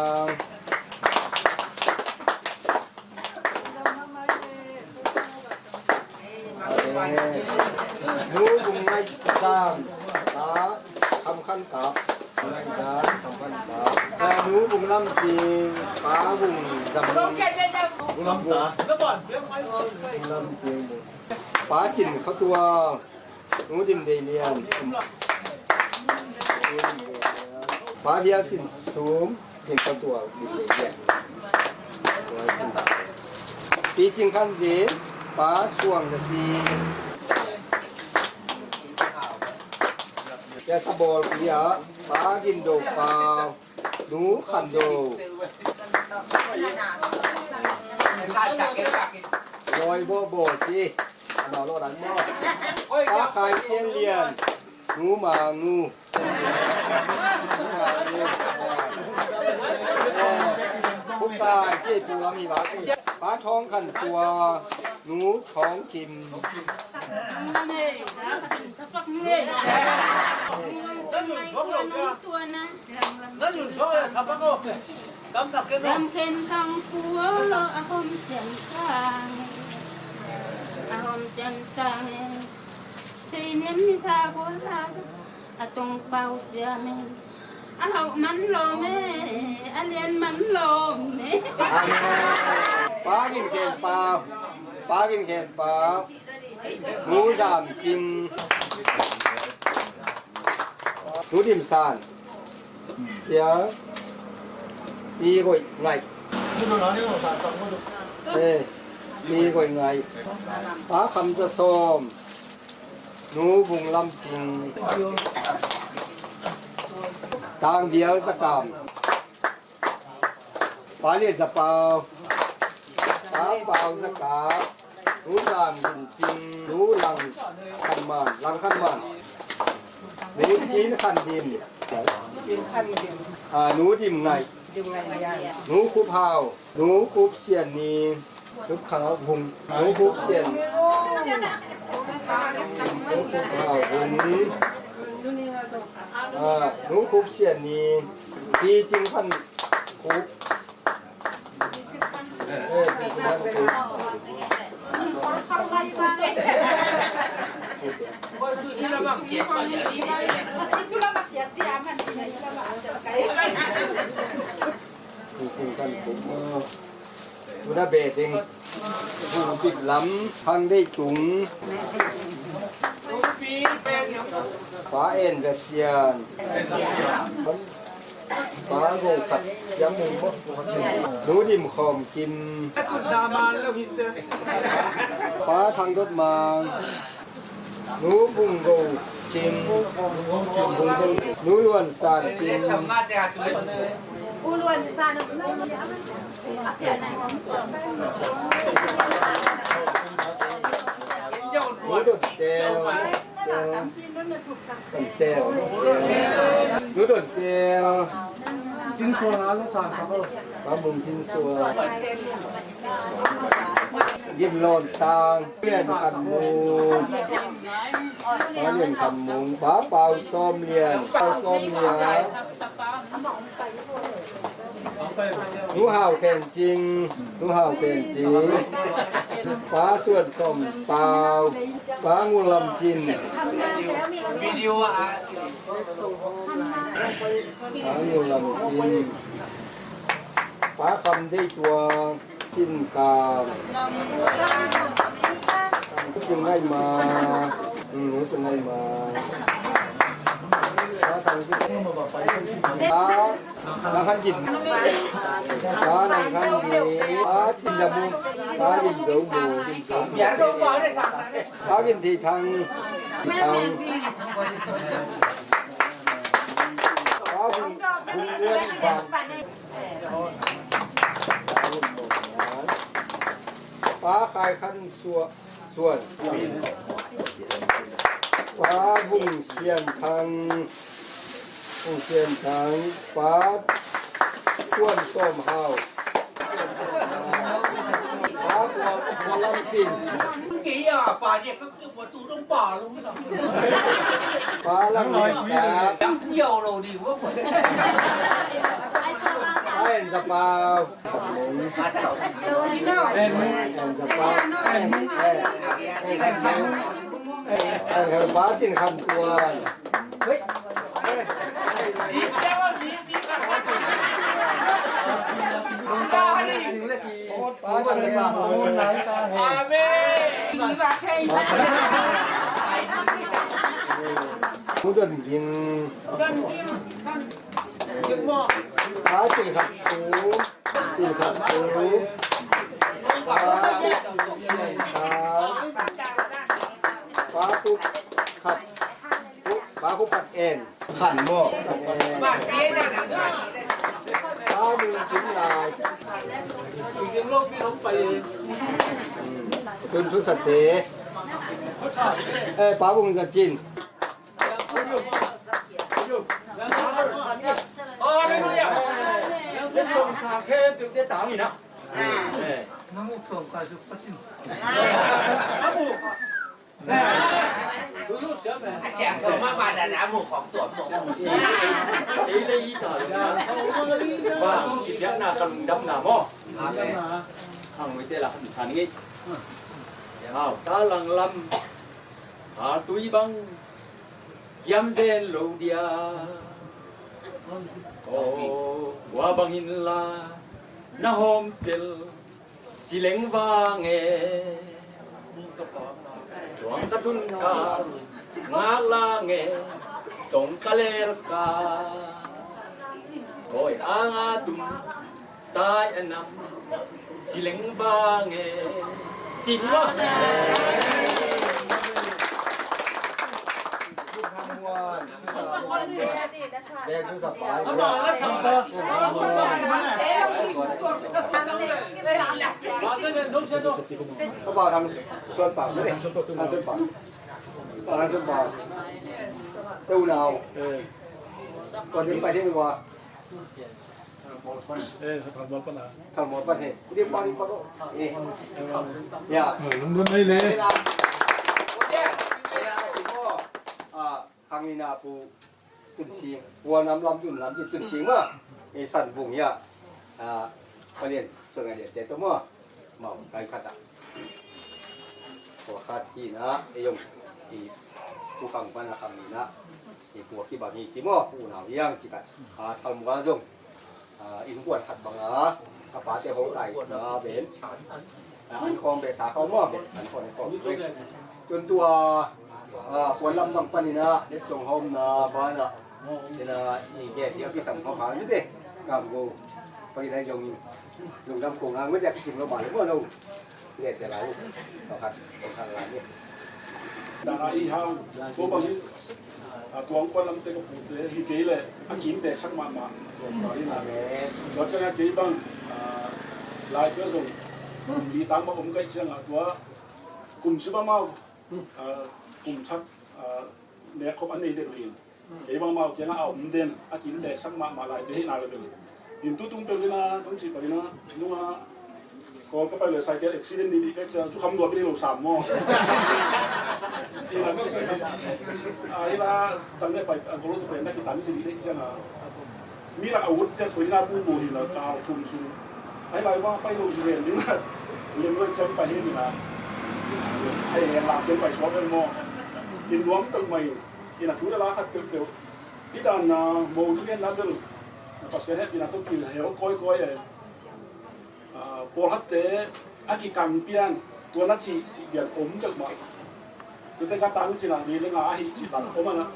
หนูบุงไม่ตามตาทำขั้นตับแต่หนูบุงลำจริงป้าบุงจำบุงลำตาลำจริงป้าจินเขาตัวหนูดินเดียนป้าเดียวจินสูงจินเขาตัวดินเดียนปีจิงคันสีป้าส่วงจะสีแกสบอลปีอะป้ากินโดปลาหนูขันโดลอยโบโบสิเราโลดันโม่ป้าขายเชียนเลียนหนูมางูพุกตาเจ๊ปูมีบ้าป้าท้องขันตัวหนูท้องกิมรำเค็นทางปัวอาหอมเสียงกลางอาหอมเสียงสังสีเนียนมิซาโบราณอาตรงเป่าเสียเมอาหอมมันโลเมอาเลียนมันโลเม ป้ากินแกงปลาป้ากินแกงปลาหนูดำจริงหนูดิมซานเสียปีก่อยไงปีก่อยไงป้าคำจะส้มหนูบุงลำจริงทางเดียวสักกำป้าเรียนสปาป้าเปล่าสักกาหนูดำจริงหนูลังขันมันหนูจีนขันดินหนูดิมไงหนูคุบเผาหนูคุบเสียนนีทุกขาวหุงหนูคุบเสียนหนูคุบเผาหุงหนูคุบเสียนนีปีจริงพันคุบปีจริงพันคุบดูน่าเบดเองผู้ปิดล้ำทางได้จุงฟ้าเอ็นจะเสียนฟ้าโกขัดย้ำมือหนูดิมขอมกินฟ้าทางรถมาหนูบุงโกจิมบุงโกหนูล้วนสานกินกูล้วนสานหนูดุดเตลหนูดุดเตลจิ้งสัวนะลูกสาวเขาปลาบุงจิ้งสัวยิ้มโลนตางเลี้ยนกันมูปลาเลี้ยนกันมูปลาเปล่าส้มเลี้ยนปลาส้มเลี้ยน หนูห่าวแข่งจริงหนูห่าวแข่งจริงฟ้าส่วนสมเปล่าฟ้างูลำจิน วิดีโออ่ะ ฟ้างูลำจินฟ้าคำได้ตัวจินกามจึงได้มาหนูจึงได้มาฟ้าทางที่ฟ้านังขันยินฟ้านังขันยินฟ้าจินจมูกฟ้ายินเสือบูจินจมูกฟ้ายินที่ทางฟ้าบุญเลื่อนบางฟ้าคายขันส่วนฟ้าบุญเสียนทางบุญเสียนทางฟ้าส่วนส้มหาวฟ้าบัวลำจินกี่อ่ะป่าเนี่ยก็คือประตูต้องป่าลงฟ้าลังเลกาเที่ยวเราดีว่าคนเอ็นสปาเอ็นสปาเอ็นฟ้าสินคำตัวเฮ้ยสิ่งละกี่ฟ้าบังเลยมาโอ้ยไหนตาเห็นอาเมนผู้ดนยินฟ้าสินคำสูสินคำสูฟ้าฟ้าทุกขัดฟ้าคุปัดเอ็นขันหม้อบ้านเอ็นฟ้ามือถึงลายถึงโลกที่ล้มไปคุณทุสเตฟ้าบุญจะจินส่งสาแค่เป็นเด็ดต่างอีกนะน้ำมูกส่งการสุภาษิตน้ำมูกดูยุ่งเชื่อไหมเสียงส่งมาบาดน้ำมูกของตัวผมนี่เลยอีต่อว่ากินยักษ์หน้ากันดำหน้าหม้อทางไม่ได้ละฉันงี้เอาตาลังลำหาตุยบังยำเซนโลเดียโอ้ว่าบังอินลานาโฮมเตลจิเลงวางเอดวงตะทุนกางาลางเอตงกะเลรกาโอยอางาตุมตายอันนำจิเลงวางเอจินวะเด็กดูสับปะรดเขาบอกทำส่วนเปล่าไม่ได้ทำส่วนเปล่าทำส่วนเปล่าตู้นาวก่อนถึงไปที่วัวทำหมดปัญหาเรียบร้อยก็เนี่ยมันไม่เลยครั้งนี้นาปูตุนซีวัวน้ำลำจุ่มน้ำจิตตุนซีเมื่อสั่นบุ๋งเนี่ยเขาเรียนส่วนงานเดียดเจ็ดตัวเมื่อเมาไก่ขัดอ่ะหัวขัดที่นะยมที่ผู้ฟังปัญหาคำนี้นะที่พวกที่บางทีจิโม่ผู้หนาวยังจิกัดทำการส่งอินกวนขัดบางอาป๋าเจ้าของไก่เบนอันคองเบสาเขาหม้อเบนอันคองในคองจนตัวควรลำบางปันนี่นะเด็ดส่งหอมนะบ้านนะนี่นะนี่แก่ที่เอาที่สั่งเขาผ่านนี่ดิกำกูไปได้ยงลงดำกงอ่างไม่ใช่จริงเราบ้านเลยว่าเราเด็ดแต่ไรเราขัดเราขัดอะไรนี่ดาราอีห้างตัวบางทีตัวองค์คนลำเต็มกับผู้เลยฮิตเลยอันอินเด็กชักมาตัวนี้นะเราจะงั้นจีบังลายเพื่อส่งดีตามมาผมใกล้เชียงตัวกลุ่มชิบะเมากลุ่มชักเนี่ยครบอันนี้เด็กเลยไอ้บางมาเกี่ยงเอาเด่นอากินเด็กสักมาลายจะให้นาเลยยินตุ้งเป็นนะต้องจีบไปนะนู้นก็ไปเลยใส่เกล็ดเอ็กซิเดนดีๆก็จะทุกคำนวณไม่ได้ลง3 หม้อนี่ละสังเกตไปกรุงเทพเป็นนักกีฬาที่สิ่งที่เช่นนะ มีหลักอาวุธจะคุยหน้าผู้บุยเรากาวทุนซูให้ไรว่าไปลงเรียนนี่นะเรียนเรื่องเชื่อมไปนี่นะให้หลักเป็นไปชอบเป็นมออินรวมตั้งใหม่อินทุเรศขัดเกี่ยวที่ด้านโมทุเรียนนั่นเองภาษาเนี่ยอินทุกิเหวก้อยปอฮัตเตอากิกังเปียนตัวนัดชีเบียนอมจากมาตัวแต่การตั้งสินะมีเรื่องอาหิจิตันอมนะ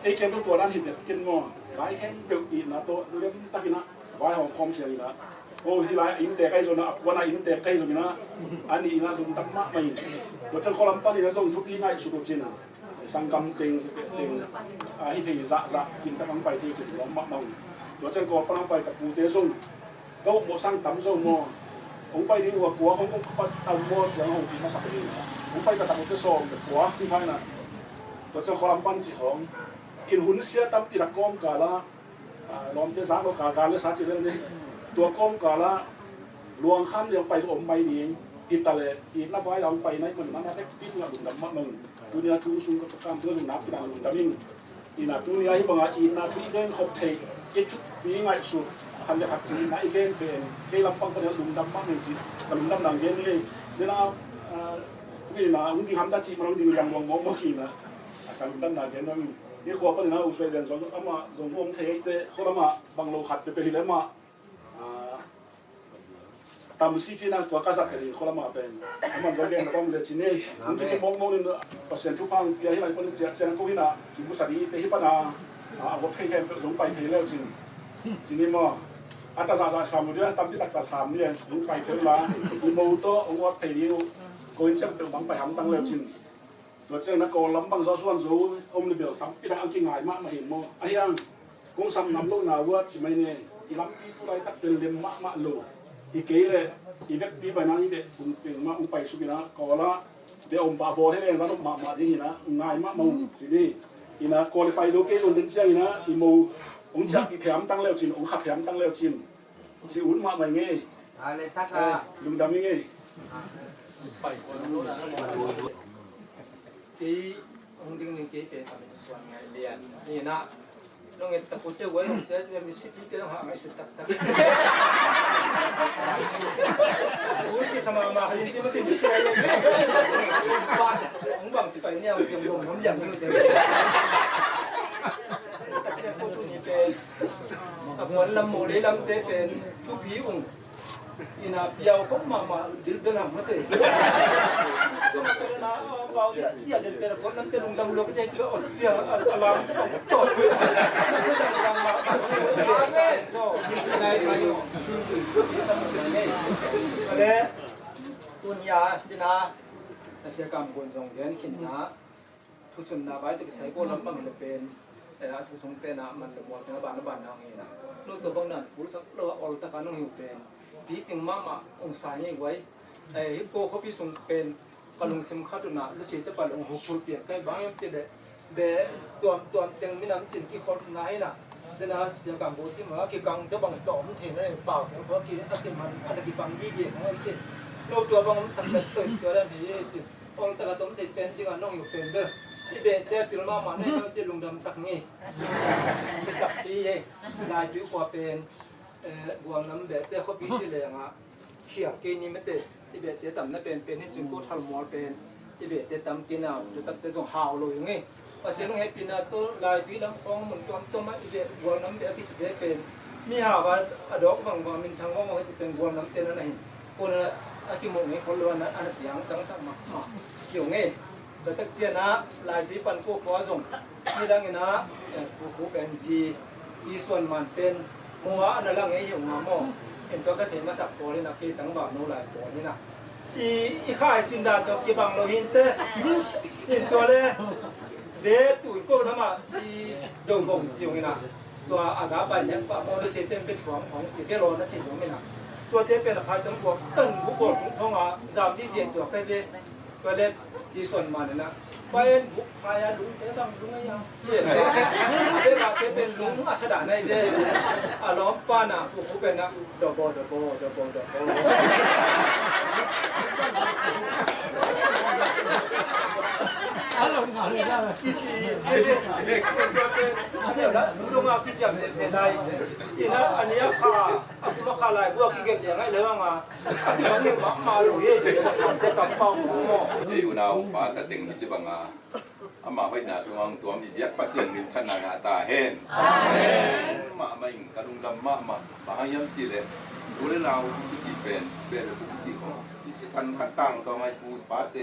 ไอ้แค่ตัวนั้นเห็นเด็กกินงอไอ้แค่เปลี่ยนอีนะตัวเรื่องตะกินะไว้ของคอมเชียร์นะโอ้ที่ไรอินเตะใกล้โซนนะวันนั้นอินเตะใกล้โซนนะอันนี้นะดุมตั้มมากไม่ตัวเจ้าคอลัมปันนี่นะส่งทุกที่ง่ายสุดจริงนะสังกัมเต็งที่ที่จะกินตั้งไปที่จุดล้อมมากมั่งตัวเจ้าก็ตั้งไปกับปูเตส่งก็โมสั่งตั้มส่งมอผมไปที่หัวกัวเขาก็ตั้มมอเสียงของที่มาสักทีผมไปกับตั้มก็ส่งกับกัวที่ไปนะตัวเจ้าคอลัมปันสิของอินหุ่นเสียตั้มตีนักกอมกาละล้อมเจ้าสาวก็กาเลยสาจิเรื่องนี้ตัวกอมกาละลวงข้ามเรียงไปอมใบนี้อิตาลีอินนับไว้เราไปไหนมันนั่นแหละที่สุดดุดำมากมึงตัวนี้ทุกสุ่มก็ตามตัวสุ่มนับที่ต่างดุดำมิ่งอินาตัวนี้ที่บางอินาที่เรื่องขบเทยชุดนี้ง่ายสุดทันจะขัดขืนนะอีกเกณฑ์เป็นเกลำปังก็เดี๋ยวดุดำมากจริงๆดุดำหนังเกณฑ์นี่เดี๋ยวนะนี่นะอุ้งที่ทำได้ชีมันอุ้งที่ยังวงมองกินนะการดุดำหนังเกณฑ์นั้นนี่ขวบก็นะอุสเวเดนส่งเอามาส่งวงเทยเตะเขาละมาบางโลขัดไปที่แล้วมาตามซีซีนั่งตัวกษัตริย์คนละมาเป็นมันก็เรียนต้องเรียนจีนนี่ทุกคนมองนี่เปอร์เซ็นต์ทุกพังเกี่ยวกับคนเจ้าก็วินาถึงภาษาดีไปที่ปนาอาวุธแข่งลงไปเพลแล้วจริงจีนนี่มั้งอัตราสามเดือนตามที่ตัดสามเนี่ยลงไปเพลละอีโมโต้องค์เพลนี้ก็ยังจะเป็นบังไปทำตั้งแล้วจริงตัวเจ้านักโกล้ำบังซ้อส่วนสูงอมระเบียบทำที่ทางอังกฤษง่ายมากมาเห็นมั้งไอ้ยังคงซ้ำนำลูกนาวัวใช่ไหมเนี่ยที่รับที่ผู้ใดตัดเป็นเรียนมากโลอีเกเลยอีเด็กปีไปนั้นอีเด็กคุณเป็นมาอุ้งไปสุกินะก่อนละเดี๋ยวอมบาโบให้เองแล้วต้องมาที่นี่นะง่ายมากมึงสิดีอีนะก่อนไปดูเกย์คนเดินเชียงนะอีโมอุ้งจับอีแผลมตั้งแล้วจินอุ้งขับแผลมตั้งแล้วจินสิอุ้งมาไม่เงี้ยอะไรทักลุงดำยังไงไปคนรู้นะที่องค์ดิ้งหนึ่งที่เป็นส่วนไงเรียนนี่นะน้องเอ็ดตะกุเจ้าไว้เจ้าจะมีสิทธิ์ที่ต้องหาไม่สุดตักอุ้ยที่สมามาเห็นที่มันติดมิสเตอร์เลยบ้านผมบังสิไปเนี่ยเสียงลมผมอย่างนี้เลยแต่เสียงโคตุนี่เป็นเหมือนลำโมเลยลำเตเป็นทุกผีองค์อินาเปียวเขามาดิลเดินหำมาเตะสมัยนั้นเราเนี่ยเดินเป็นคนนั้นจะลงดำโลกใจเชื่ออ่อนเชื่ออะไรมันจะต้องต่อยไม่ใช่แต่ดำมาไม่โซ่ในไทยที่สมัยนี้แล้วตุนยาดินาเสียกรรมบนจงเรียนขินนะทุสุนนาไปตึกใส่ก็ลำบากเลยเป็นแต่ละทุสุนเตนะมันหมดนะบ้านนางเองนะลูกตัวบางนั้นผู้สักเราเอาตะการน้องหิวเป็นพี่จึงมาองศาอย่างไว้ฮิปโปเขาพี่ส่งเป็นกลุ่มซิมคาตุนาลูกศิษย์ตะปาลงหุบเปลี่ยนใกล้บางอย่างจะเดตัวเต็งมีน้ำจินกี่คนไหนน่ะเดน่าเสียกังโบจิมากี่กังจะบังต่อมันเห็นอะไรเปล่าเพราะกี่อัติมันอะไรกี่บังยี่เกี่ยงอะไรกี่เราตัวบังสังเกตตัวนั้นที่จิองแต่ละตัวมันเป็นจริงน้องอยู่เป็นเด้อที่เด็ดเด็ดตัวมาในเราจะลงดำตักงี้ไปจับตีเองได้ถือว่าเป็นบวงน้ำเด็ดแต่เขาพิจารณาเขียเกนี่ไม่เตะที่เด็ดต่ำนั่นเป็นที่จึงกูทำมอลเป็นที่เด็ดต่ำกินเอาจะตัดแต่ส่งหาวเลยอย่างงี้ภาษาลงให้ปีนาตัวลายที่ลำฟองเหมือนตัวมาที่เด็ดบวงน้ำเด็ดที่จะได้เป็นมีหาว่าดอกบางว่ามันทางว่ามันจะเป็นบวงน้ำเต็นนั่นเองคนอากิโมงนี้คนล้วนนั้นอันที่ยังตั้งสมัครเกี่ยวงี้แต่ตักเจียนะลายที่ปันพวกขอส่งนี่ดังนะผู้เป็นจีอีส่วนมันเป็นมัวอันนั้นไงอยู่มาโมเห็นตัวกระถิ่นมาสับตัวนี่นะกี่ตั้งบาทโน่หลายตัวนี่นะอีข้าจินดาตัวกี่บังเราเห็นเต้เห็นตัวเลยเด็ดตุ่นก็ทำมาอีดงบงจิ๋วนี่นะตัวอากาศบันเนี่ยปะโมเราเสียเต็มเป็นช่วงของสิบกิโลนั่นสิบนี่นะตัวเต็มเป็นพายจังหวะตึ้งบุกบกท้องอ่ะสามที่เจ็ดตัวแค่เด็ดตัวเล็กที่ส่วนมันเนี่ยนะเป็นบุกพายลุงเต้ต้องลุงไงยังเสียเลยเป็นแบบเป็นลุงอาชดาในเด้อล้อมป้าน่ะผู้เป็นนะดอกโบ เนี่ยนะลุงอ่ะพี่จะเห็นได้อีนั้นอันนี้ข้าอันนี้ข้าลายพวกที่เก็บอย่างไรเลยอ่ะมันเนี่ยมาหลุยจะกลับเป้าหัว ที่อุณาฟ้าแต่เต็งจิบังอาอามาให้นาสว่างตัวมีเยอะประเสียงมินทนางาตาเห็นมาไม่กระดุมดำมาให้ย้ำจีเลยดูแลเราที่จีเป็นผู้จีของที่สันขัดตั้งตัวไม่พูดป้าเต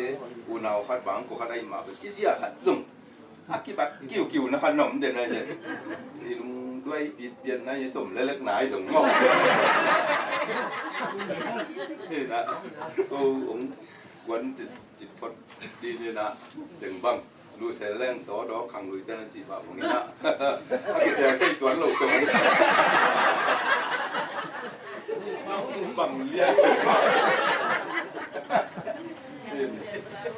อุณาขัดบังก็ขัดได้มาเป็นที่เสียขัดจุ่มอากิบัตกิ้วนะครับหนุ่มเด่นเลยเนี่ยที่ลุงด้วยปีเปลี่ยนนะยังตุ่มเล็กๆหนาส่งงอกนี่นะกูองกวนจิตพดดีนี่นะถึงบังดูเสร็จแล้วต่อดอกขังลุยแต่ละจีบแบบนี้นะอากิเสียแค่ตัวหลุดตรงนี้บังเลี้ยง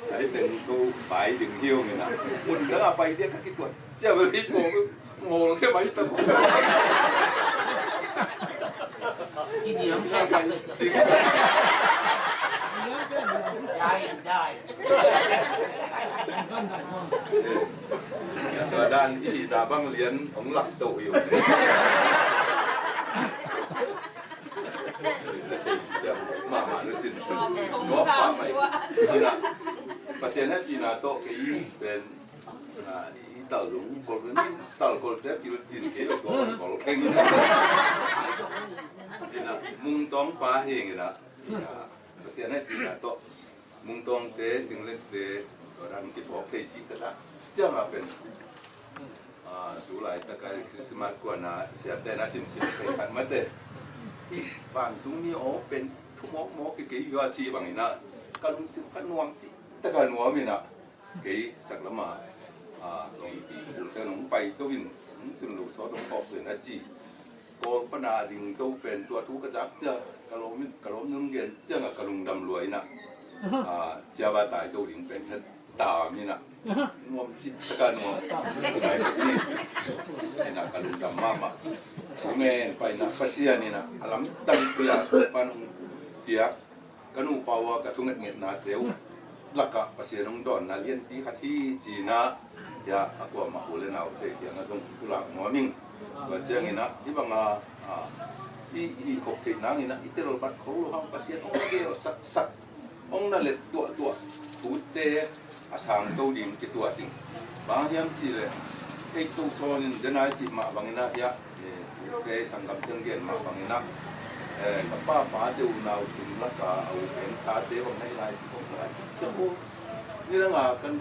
ไอ้ถึงกูไปถึงหิ้วนี่นะมันแล้วไปเดี๋ยวก็คิดตัวเจ้าไปที่โง่แค่ไปตั้งที่เหนียวแค่กันได้ตัวด้านที่ดาบังเลียนของหลักโตอยู่มาหรือสิก็ป่าไม่ที่น่ะประเสริฐให้ปีนาโตกี่เป็นตลงกอลนี่ตลกอลเจ็บอยู่สิเกี่ยวกับกอลแข่งนี่ที่น่ะมุงต้องฟ้าเฮงนะประเสริฐให้ปีนาโตมุงต้องเตะจึงเล็กเตะรันกิบออกเคยจิกละเจ้ามาเป็นดูหลายตะการคือสมาร์ทกว่านะเสียแต่น่าสิมไปขันมาเตะที่บางตรงนี้โอ้เป็นทุกหมอกกี่ยอดชีบางนี่นะการลุงสิกันนวมจีตะการนวมนี่นะกี่สักละมาตรงแต่หนุ่มไปตัววินถึงลูกซอตรงขอบเป็นอาจีก็ปนาดิ่งตัวเป็นตัวทุกกระจับเจ้ากระโลมนุ่งเย็นเจ้ากับกระลุงดำรวยนะเจ้าว่าตายตัวดิ่งเป็นแค่ตานี่นะนวมจิตตะการนวมอะไรแบบนี้นี่นะกระลุงดำมากเมนไปนะภาษีนี่นะอลัมตั้งเปียปันเปียกนูปาวกระทุ่งเงียบนาเดียวลักกะภาษีน้องดอนนาเลียนที่ขัดที่จีน่ายาอากวมาโอเลนาเตะเขียงตรงกุหลาบหัวมิงว่าเจ้านี่นะที่บางที่ขบติดนังนี่นะอิตาลีปัดเขาลูกเขาภาษีองค์เดียวสักองค์นั่นแหละตัวถูเตะอาสางตัวดิ่งกี่ตัวจริงบางอย่างจีเลยไอ้ตัวโซนเดินไอจีมาบางนะยะke sanggap jenggen mak bangina kapa tu nau jumlah ka au pen ka te on hai lai chi ko lai chi ko ni la nga kan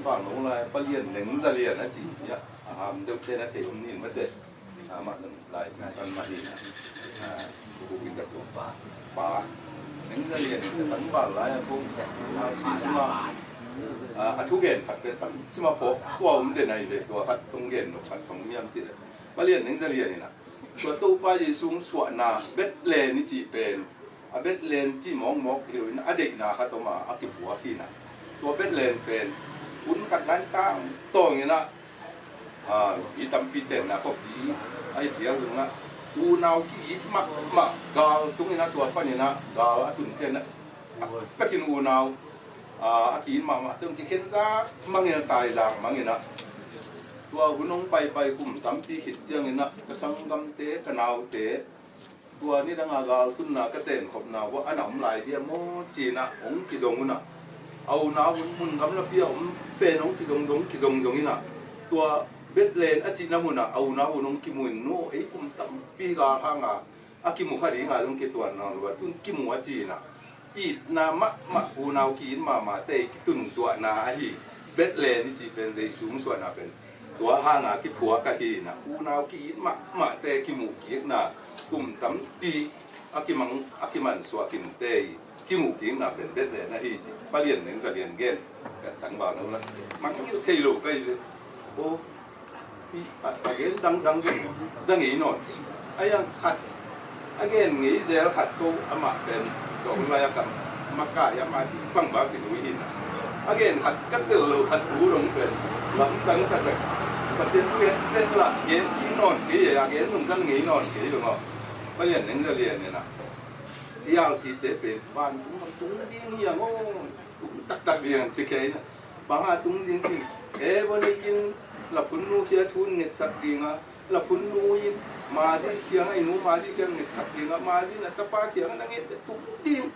bang no lai pa lien neng za lien na chi ya ham de te na te um ni ma te ma dang lai na tan ma ni na ku ki ta ko pa neng za lien tan ba lai ko si sumaทุกเย็นผัดเป็นผัดสมาพกว่าผมเด่นในเลยตัวผัดตรงเย็นหนุผัดของเยี่ยมสิเลยมาเรียนหนึ่งจะเรียนนี่นะตัวตู้ป้ายสูงสวนาเบ็ดเลนนี่จีเป็นเบ็ดเลนจีมองหิวนะอเด็กนะข้าตัวมาอากิบหัวที่นะตัวเบ็ดเลนเป็นคุ้นกัดร้านตั้งโต่อย่างนี้นะปีตำปีเด่นนะก็ปีไอ้เดียวถึงนะอูนาวกี่มากกาวตรงนี้นะตัวป้านี่นะกาวตุนเจนนะไปกินอูนาวอากินมาตึงที่เข็นซ่ามังเงินตายจางมังเงินนะตัวหุ่นองไปกลุ่มตั้มปีหิดเจียงเงินนะกระสังกำเตะกระนาวเตะตัวนี้ดังอากาศตุนนะกระเตนขบนาว่าอันน้ำลายเดียโมจีนะองกิจงมุนะเอาน้ำมุนกำลังเปียองเป็นองกิจงนี่นะตัวเบ็ดเลนอาจีน้ำมุนะเอาน้ำหุ่นองกิมุนโน่ไอ้กลุ่มตั้มปีกาข้างอากิมุขดีงาลงกิตัวนั่งหรือว่าตุนกิมัวจีนะอีนามะอูนาวกินมาเตะตุนตัวนาฮีเบ็ดเลนนี่จีเป็นใจสูงส่วนนะเป็นตัวห้างกิผัวกะฮีนะอูนาวกินมาเตะกิมูกินนะกลุ่มตั้มปีอากิมันสวกินเตะกิมูกินนะเป็นเบ็ดเลนนะฮีจีปะเลียนหนึ่งจะเลียนเกนกันตั้งบางนั่นละมันยิ่งเทโลก็อยู่โอ้พี่อะเกนดังจะหนีหน่อยไอ้ยังขัดอะเกนหนีเซลขัดตู้อามาเป็นตัวมันมากับมากายมาจีบังบางกินวิหินอาเกนขัดกัดเตลขัดหูลงเป็นหลังตั้งแต่เปอร์เซ็นต์เป็นละเย็นที่นอนกี่อย่างเย็นนุ่งกันงี้นอนกี่อยู่เนาะไม่เรียนหนึ่งจะเรียนเนี่ยนะที่ยาวสีเตะเป็นบ้านตุ้งดิ้งอย่างโง่ตุ้งตักเรียนสิเคนะ bang atung ding ti boni in la punnu sia thun nge sak dinga la punnu in ma ji khiang ai nu ma ji khiang nge sak dinga ma ji na tapa khiang na nge tu ding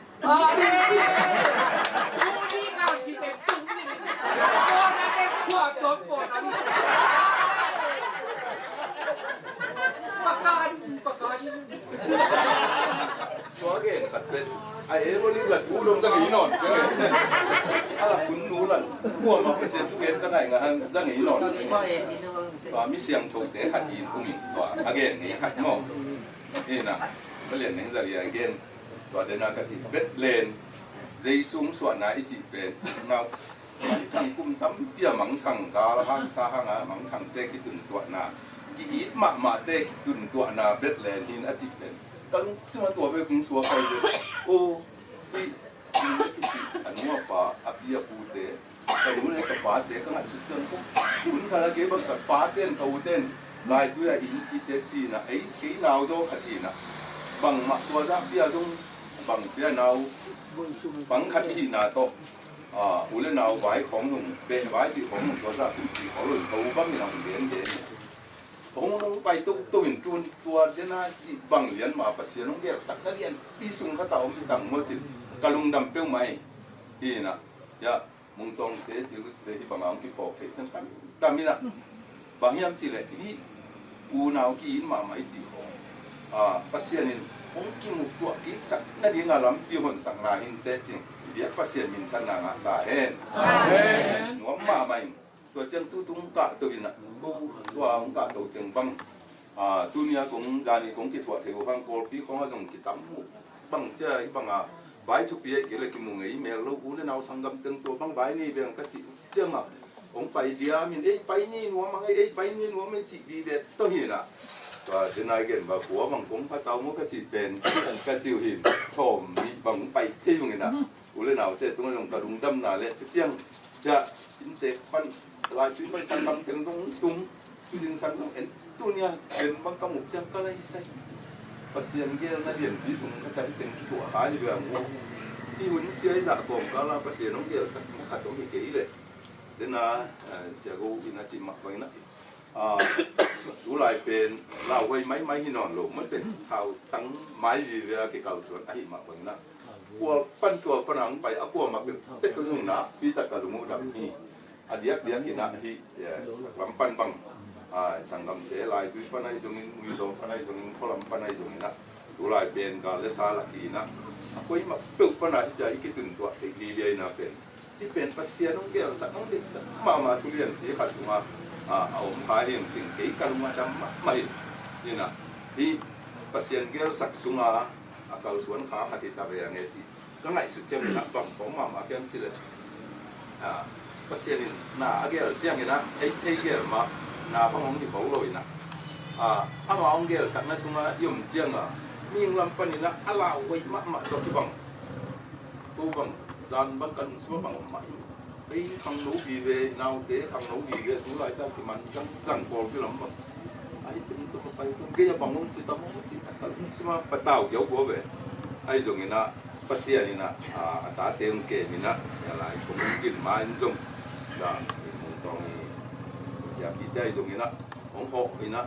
Soalnya kat ben, ayah boleh lah belum tak inon, kalau pun nulan, gua mau pesen tu kan tak ingat tak inon. Wah, misi yang thuk deh hati kuning, wah, agen ni hati mau, ini nak, belian yang dari agen, wah dena kat si bet len, jadi sung suara iji ben, ngau, tang kum tam dia mangtang, kalau hang sahang mangtang teh kitun tuan na, kiit mak teh kitun tuan na bet len hin aji ben. Kalau semua tua berkong suara kau oh, ini anu apa, api apa deh, kalau ni kepat deh, kan ada susun tu, pun kalau kita kepaten kau ten, lai tu ya ini Cina, nau tu kat Cina, bang mak tua dah dia tu, bang nau, bang kat Cina tu, ulen nau baik kong tu, baik je kong tu tua dah tu, kalau kau bang ni nak beli je. Ông bay tu hình tuôn tua thế na chỉ bằng liền mà phải xuyên ông kia sắc nó liền đi xuống khát tàu mình đằng mơ chỉ cả lùng đầm bêu mày thì nè ya mông tông thế thì thì bằng ông kia phổ thế chân phải đầm như nè bằng hiểm thì lại đi u nào kia mà mấy chỉ phải xuyên nên ông kia một tua kia sắc nó đi ngả lắm yêu hồn sắc là hình thế chứ biết phải xuyên mình thân là ngả hên nó mà màyตัวเจ้าตู้ตุ้งกะตัวนี้นะตัวองกะตัวเต็งบังตัวนี้คงจานี่คงคิดว่าเทวพังโกลปีของเราคิดตั้มบังเจ้าบังใบทุกปีเกี่ยวกับมุงไอ้เมลลูกนี่เราสังกัดเต็งตัวบังใบนี่เบี่ยงกะจิเจ้าองไปเดียมินไปนี่นัวมังไปนี่นัวไม่จิดีเด็ดตัวนี้นะตัวเจ้านายเก่งแบบหัวบังคงพระเต้ามุกะจิเป็นกะจิวหินชมมีบังไปเที่ยวนี่นะกูเลยเราเจ้าตัวนั้นกระดุมดำน่ะเลยเจ้าจะอินเตะฟันลายจุดมันสังกัดถึงตรงจุ่มจุดถึงสังกัดเอ็นตัวเนี้ยเป็นบางกำมุกจังก็เลยใช่ภาษาอังกฤษนั่นเรียนพิสุงก็จะเป็นตัวหายอยู่แบบงูที่หุ่นเสียจากผมก็เราภาษาอังกฤษสักไม่ขาดตรงนี้เกลี่ยเดี๋ยวนะเสียกูอินาจิมักไว้นะดูลายเป็นเราไว้ไม้ที่นอนลงมันเป็นข่าวตั้งไม้วิเวกเก่าส่วนไอ้มักไว้นะกลัวปั้นตัวผนังไปเอากลัวมาเป็นเต็กกระดุมนะพิจารณาลุงดำนี่dia kena hi lampan bang sanggam te lai tu panai jongin muido panai jongin kolam panai jongin na tu lai pen ka le sala ki na akoi ma pe panai jai ki tun to te li le na pen ti pen pasia nong ge sa nong de sa ma tu lian ti kha suma om kha him ting ke kaluma dam mai ni na hi pasien ge sak sunga akal suan kha hati ta be yang ti ka ngai su jem na bang pom ma kem ti le pasien na agel chiang ina gel ma na pangong di bau loi na ama ong gel sak na sunga yum chiang ming lam panina ala wai ma to ki bang tu bang dan bang kan semua bang ma ai khang nấu bì về nào để khang nấu bì về tu lại ta thì man chẳng còn cái lắm bang ai tính tu phải tu cái bang ông chỉ tâm ông chỉ thật semua patau jauh gua về ai dùng ina pasien ina ta tem ke ina lại cũngkin main jong dan mungtong siap kita jong ina ong ho ina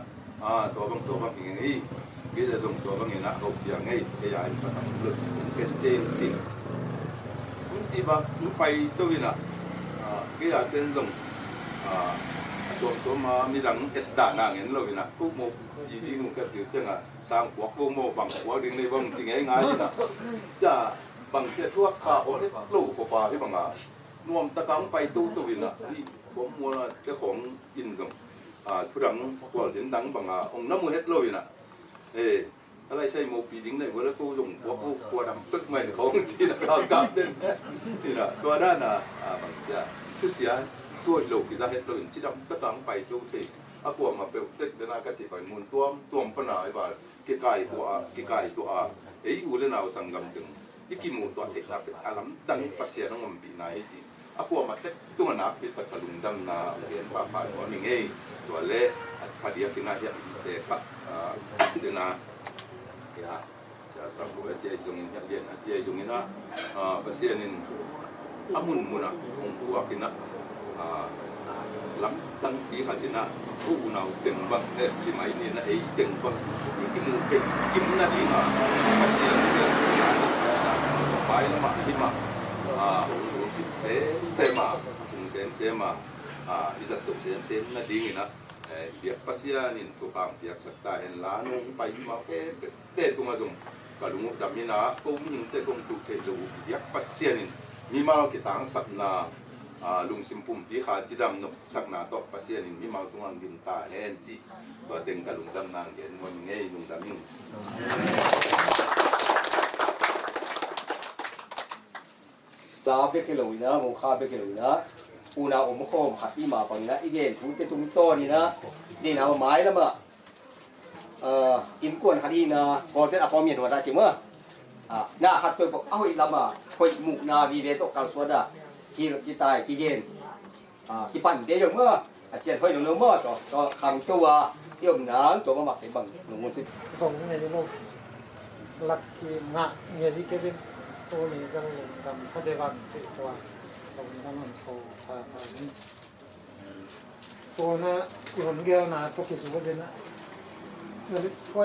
to bang ini kita jong to bang ina ho yang ngai ke ya pa tam lu ken chen tin chỉ ba phải tôi ina cái ya ten jong to ma mi dang et da na ngin lo ina ku mo yi di nu ka tiu chang sang kwak bo mo bang kwa ding nei bang ching ai ngai ina cha bang che thuak sa o le lu ko pa hi bangนวมตะกังไปตู้ตัววินอ่ะที่ผมมัวเจ้าของอินส่งทุรังกวาดเสียงดังบางองน้ำมือเฮ็ดเลยน่ะอะไรใช่โมปีดิ้งได้เวลากูส่งกวาดำตึกใหม่ของจีนเรากลับเด่นนี่น่ะตัวด้านบางเจ้าทุเสียตัวโลกิจเฮ็ดเลยที่ดำตะกังไปตู้ที่กวามาเปิดตึกเดินก็จะไปมุนตัวปนายว่าเกี่ยไก่ตัวอุเลนเอาสังกัมถึงที่กิมูตัวเทคนาเป็นอารมณ์ดังภาษาน้องมันปีนายจีaku amat tu nak kita kalundam na bagian bapa ko ningai wale at padia kina ya dekat dina ya saya tahu aja izungin ya dia aja izungin na pasienin amun muna ongku akina ลำตั้งปีขันจินะผู้นาวเต็งบักเด็ดที่ไม่นี่นะไอ้เต็งบักกิมเก็บกิมนั่นเองมาเสียงเรื่องงานไปแล้วมาที่มาเสมาถึงเสมาอิจฉาตุเสนั่นเองนะเบียกภาษานี่ตัวกลางเบียกสักตาเห็นล้านงไปมาเตะตัวมาจงกะลุงดำมินะกูมิ่งเตะกงตุกเตะดูเบียกภาษานี่มีมากิตังสักนาลุงสิมปุ่มปีขาจิดำนกสักนาตกภาษานี่มีมาตรงอันกินตาเห็นจีตัวเต็งกะลุงดำนางเห็นมันง่ายลุงดำมิงลาเบกเลยนะมงคาเบกเลยนะอูนาอมโคมขัดที่มาปังนะอีเดนทุนเตตุงโตนี่นะดีนะไม้แล้วมั้งอิมกวนขัดที่นะพอจะเอาพอมีหัวตาชิมะน่าขัดเพื่อบอกเอาอีกละมาคอยมุกนาวีเดตกกาลสวดาที่ตายที่เย็นที่ปั่นเดียวเมื่อเจียนเฮ้ยหนุ่มเมื่อก็ขังตัวเยี่ยมน้ำตัวมาหมักในบังหนุ่มที่ ส่งในโลกหลักที่งะเงี้ยที่เก็บตัวนี้ก็เลยทำพัฒนาสิตัวตรงนั้นมันโตทางนี้ตัวน่ะหล่นเกลียวน่ะตัวกิสุวรรณนะเงินก็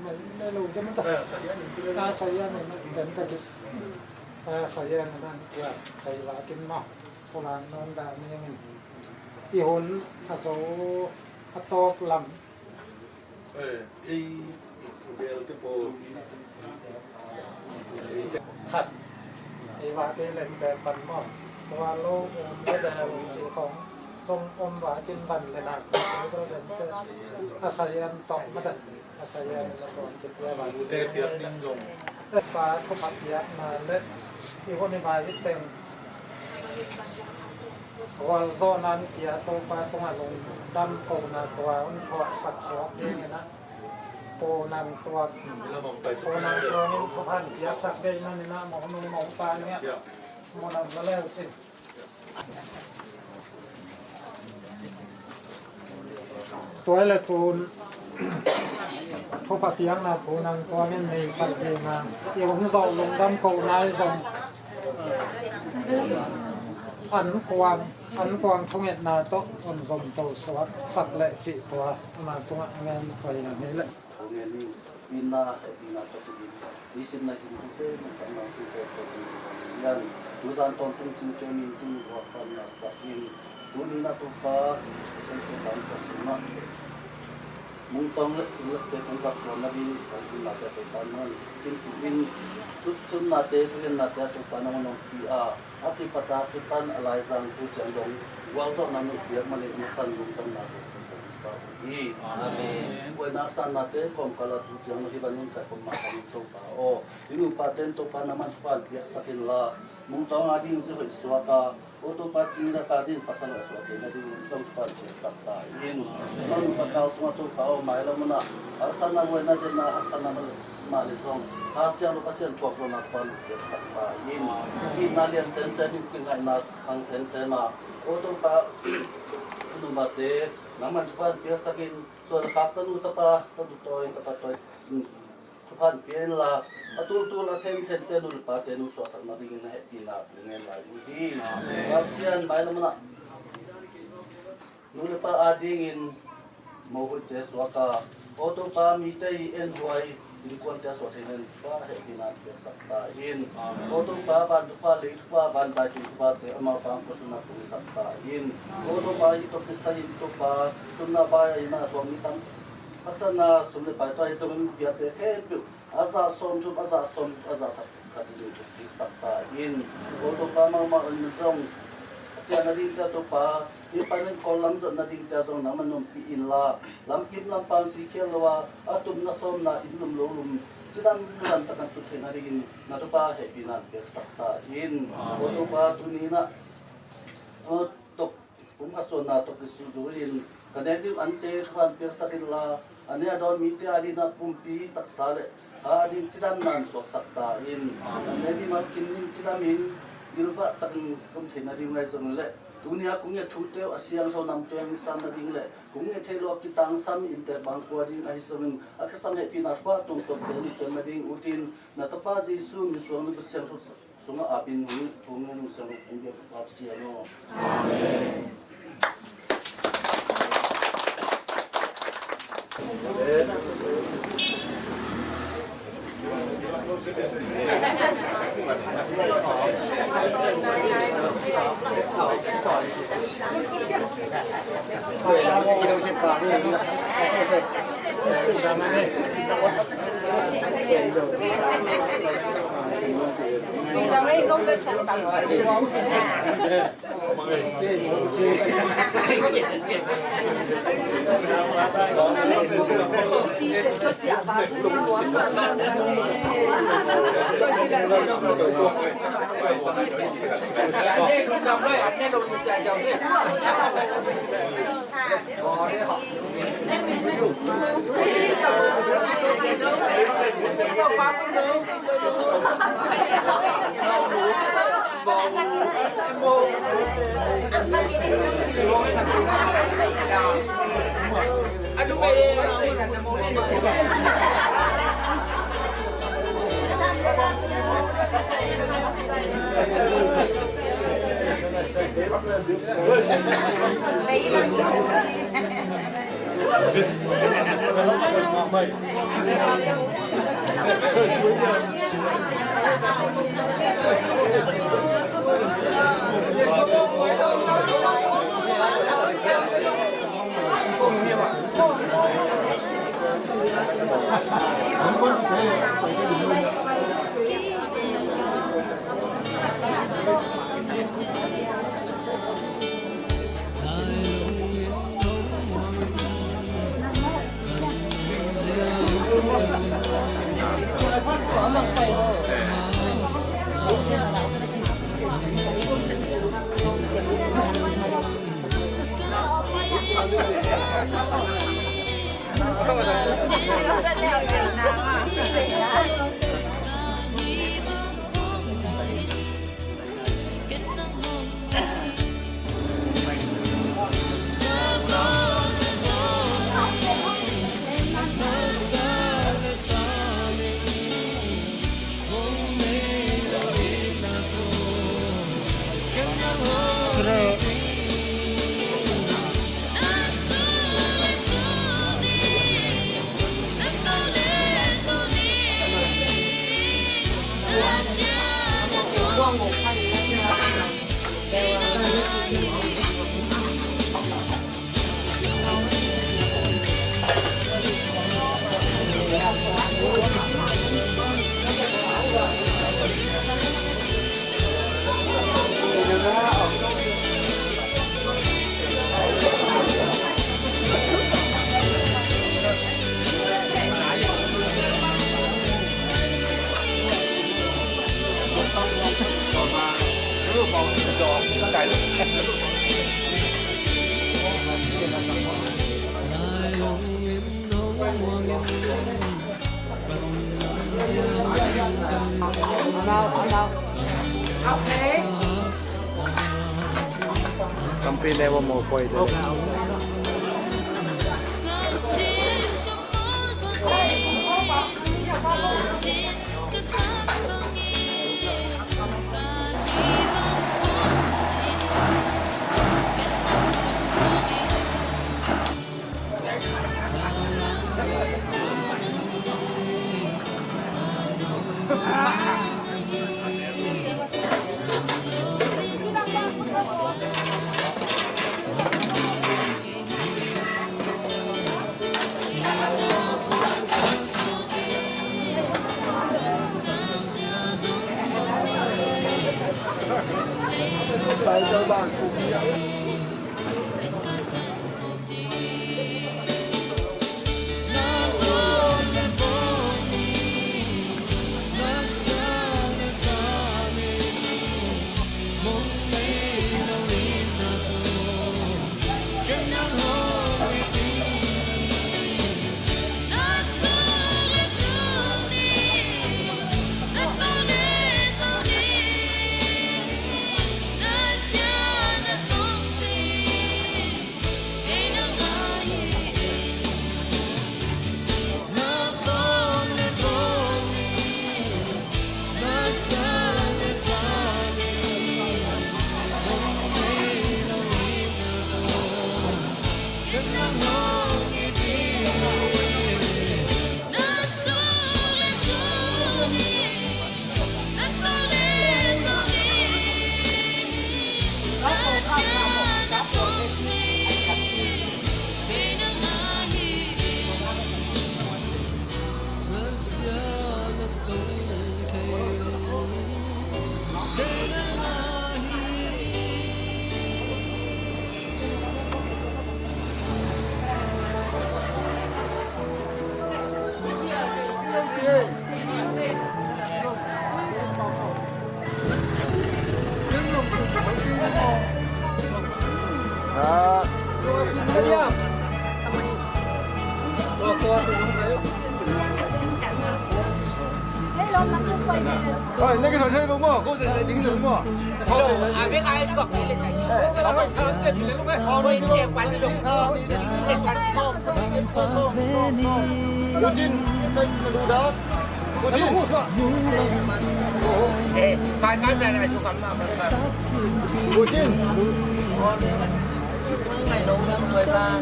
มันไม่รู้จะมันต้องsayaนี่มันเป็นตะกิsayaนั่นya sayaว่ากินมาคนละนอนแบบนี้อีหุ่นอาศัยอัตโตลำขัดไอ้ว่าที่เล่นแบบบันมอดเพราะว่าโลกไม่ได้สีของทรงอมว่ากินบันเลยนะก็เลยเป็นอาศัยอันต่อมาได้อาศัยอันละก่อนจะเพื่อว่าเด็กเปียกดิ้งยงเล็ดปลาเขาผัดเปียกมาเล็ดอีคนในบายที่เต็มเพราะว่าโซนนั้นเปียกตัวปลาตรงนั้นลงดำโกนาตัวมันพอสักสอบเองนะโปนังตัวโปนังตัวนี้เขาพันเสียสักได้นั่นนี่นะหมอนูหมอปลาเนี่ยหมอนังมาแล้วสิตัวละตูนทุกปฏิยังนะโปนังตัวนี้ในสักได้มาเดี๋ยวผมจะลงดำโกนายส่งอันกวางทุ่งเอ็ดนาโต๊ะอันสมโตสวัสดิ์สักและสิตัวมาตัวงานไปอย่างนี้แหละBina tapi isin na isin itu macam macam itu sian tujuan tonton cinta itu waktu nasain tunina tupa sampai bangsa semua mungkin celak teknik semua di kalau nak bertahan tin terus sunat itu nak tu panang nombia api patah pan alasan tu jangan walau namu biar malik masan bukan nak Amin. Buat naksan natin kung kalatut yang hibanun kay pemakan sa tao. Yung patent to pa naman pa biasa kinla. Mung tao nga din sa suwaka o to pa sila ka din pasal suwaka na din sa pa biasa tayo. Nang pagkaw sa to tao mayroon mo na asan na mo na din na asan na malisong. Asya lo pasyan ko na pa biasa tayo. Inalian sense din kinay nas ang sense ma o to pa mate naman tupan biasakin so nakatan utapa tadutoy tapatoy tupan pienla atul athem tenul paten so sak na ding na hepina ngen la udi kapsian mai lamana nule pa adingin mohut te swaka oto pa mitay enway Ingkuan dia suatu pa hepina biasa in oto pa bantu pa late pa bantai pa te ama pa kusuna pusakta in oto pa ito kisah itu pa sunna pa ina to mitang asana sunne pa to isun biate hepu asa som asa kadili pusakta in oto pa mama unjong Jangan dinta tu pa, ipanen kolam jod na dinta zong naman nung piinla, lamkim lang pang sikil lawa, atum na som na inum lolum, jidam bulan takan tutin harin, na tu pa happy na bersakta in, oto pa tunina, tok pumaso na tok isuduin, kanedim ante kan bersakin la, ane adon miti alina pumpi taksale, harin jidam nan sosakta in, kanedim makin jidamin. Ilba takkan kumthina ring lai song le dunia cũng nghe thu tiêu asiang sau năm tuần sam na ding le cũng nghe thay lo kitang sam inter bang qua ding ai sawin akasam he pinat pa tung tung ten na ding utin na tapa Jesu mi suang ni siang thu sunga apin hu tung nung sang inde pap siano amen. Kampi lewa mo po ito. Rồi, lấy cái trò chơi đúng không? Cô sẽ đứng được đúng không? À biết ai có cái lên này. Nó phải chơi cái gì lúc ấy. Thôi đi cái quán đi đồng thao. Cái quán không, Cô Jin, đây là đủ đó. Cô Jin. Ê, cái này chú cầm nào. Cô Jin. Ngày nấu năm 13.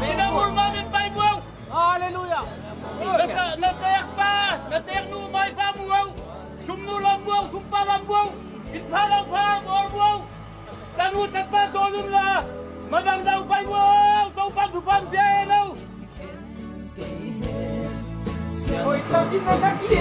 Pinamul namin Bible! Hallelujah! Natayak pa! Natayak numay pa buwaw! Sumnulang buwaw! Sumpalang buwaw! Itpalang pa! Buwaw! Tanutat pa! Dolong na! Madang daw pa buwaw! Taupan dupan biyahe daw! Ôi, sao cái nó khác gì?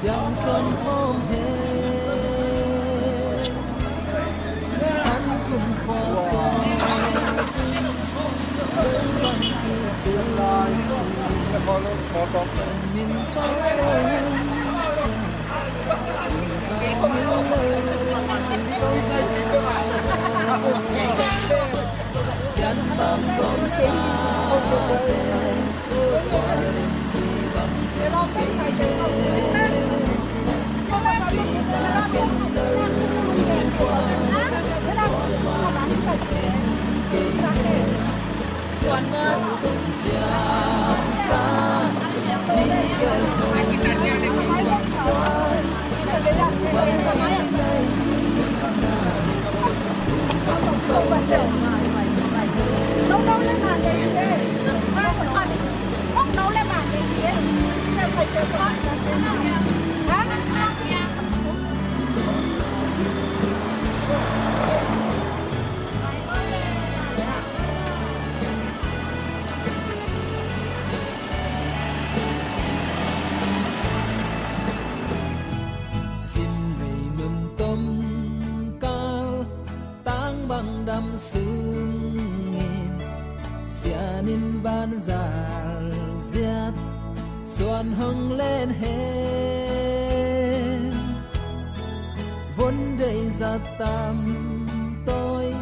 Chẳng xuân hôm hè hắn cùng khoa son với bằng kỳ tương lai mình có Hãy nấu lên bàn để đi đây. Nấu lên bàn để đi. Phải chơi con. Xin ngày mừng tâm cao tang bằng đầm sương xia nín ban già giết xuân hưng lên hết vốn đầy ra tam tôi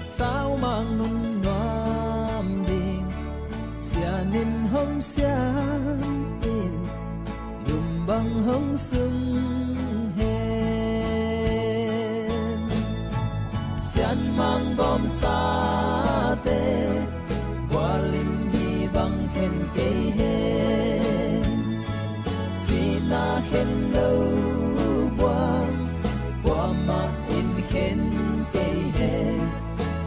sao mang nôn noam đình xia nín hưng xia tin lùm bằng hưng sưng hết xian mang bom sa tê qua linh đi bằng khen cây hen si ta khen lâu qua mặt in khen cây hen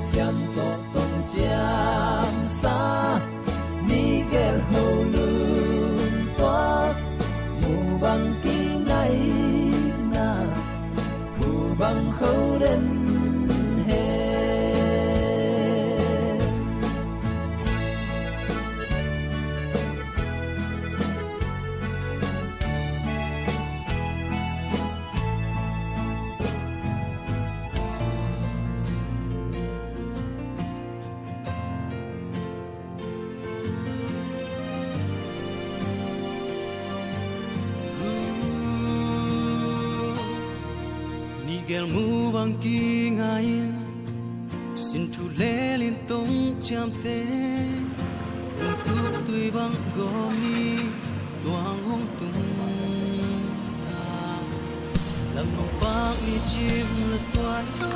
xian to tông chạm xa ni gel hầu lương toát mù bằng kỳ ngày na mù bằng khâu đến Gel mu bang ki ngain sin thu le lin tong cham te tu tui bang gomi tuang hong tung ta lam no bang ni chim le toan to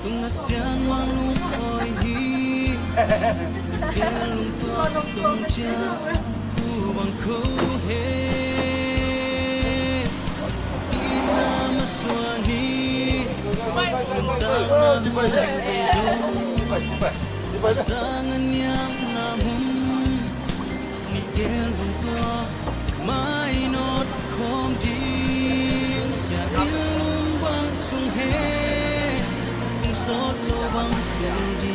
tung asian mang lung oi hi gel lung toan tung cha hu bang ko he Swani pasangan yang namun nigel bunto mainot kong di sa ilong bang sung sốt lô băng đèn đi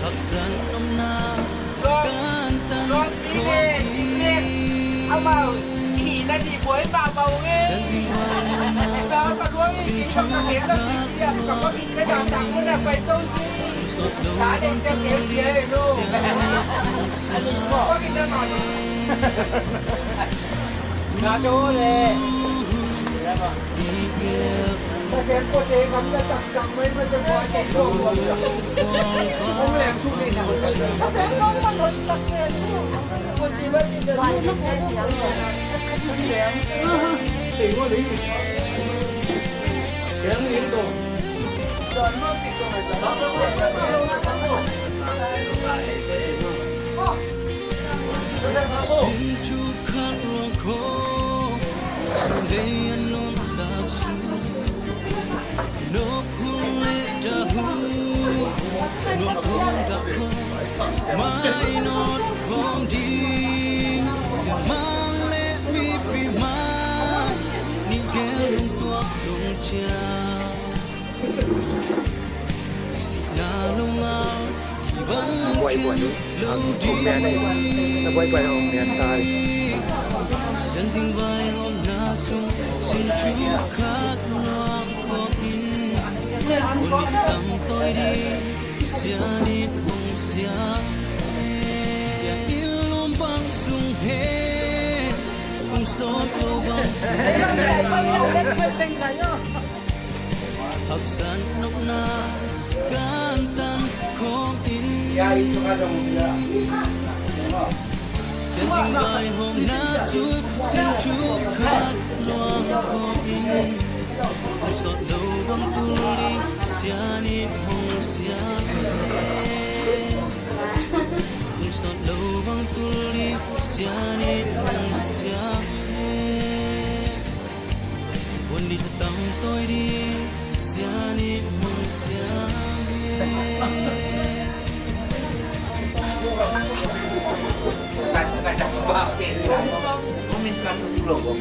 khắc sẵn năm na can tan khó đi ông bảo chỉ là gì với bà bầu nghe sao mà đuôi chỉ không có tiếng là gì kia còn có cái đàn tặng mới là phải tôn đã đến theo tiếng kia luôn có cái đó nói là chỗ này ta kém cô chế không ta chặt mấy mới cho coi cái đồ không làm chút gì nào ta sẽ không có một tập nghề cô chế vẫn đi được nó cũng tiền quá đi kém liên tục rồi nó thì còn phải xin chu khát ruộng khô đây anh non ta xuống nốt hương lệ trả hương nốt không gặp không mai nốt không đi sẽ mang lệ mi vì má ni ghé lung tuộc lung cha na lung ao vẫn quay buồn lâu đi quay ông miền Tây dân dinh vai hôm na sung xin Chúa khát loang có in buồn tâm tôi đi xia đi hùng xia in luôn băng sung hết cùng sốt lâu băng hắc san nốc na can tan không in xin dinh vai hôm na xuống xin Chúa khát loang có in một giọt đầu băng tu đi xia nít hồng xia một giọt đầu băng tu đi xia nít hồng xia buồn đi thật tâm tôi đi xia nít hồng xia Kadang-kadang bapak ini, komitmen dulu,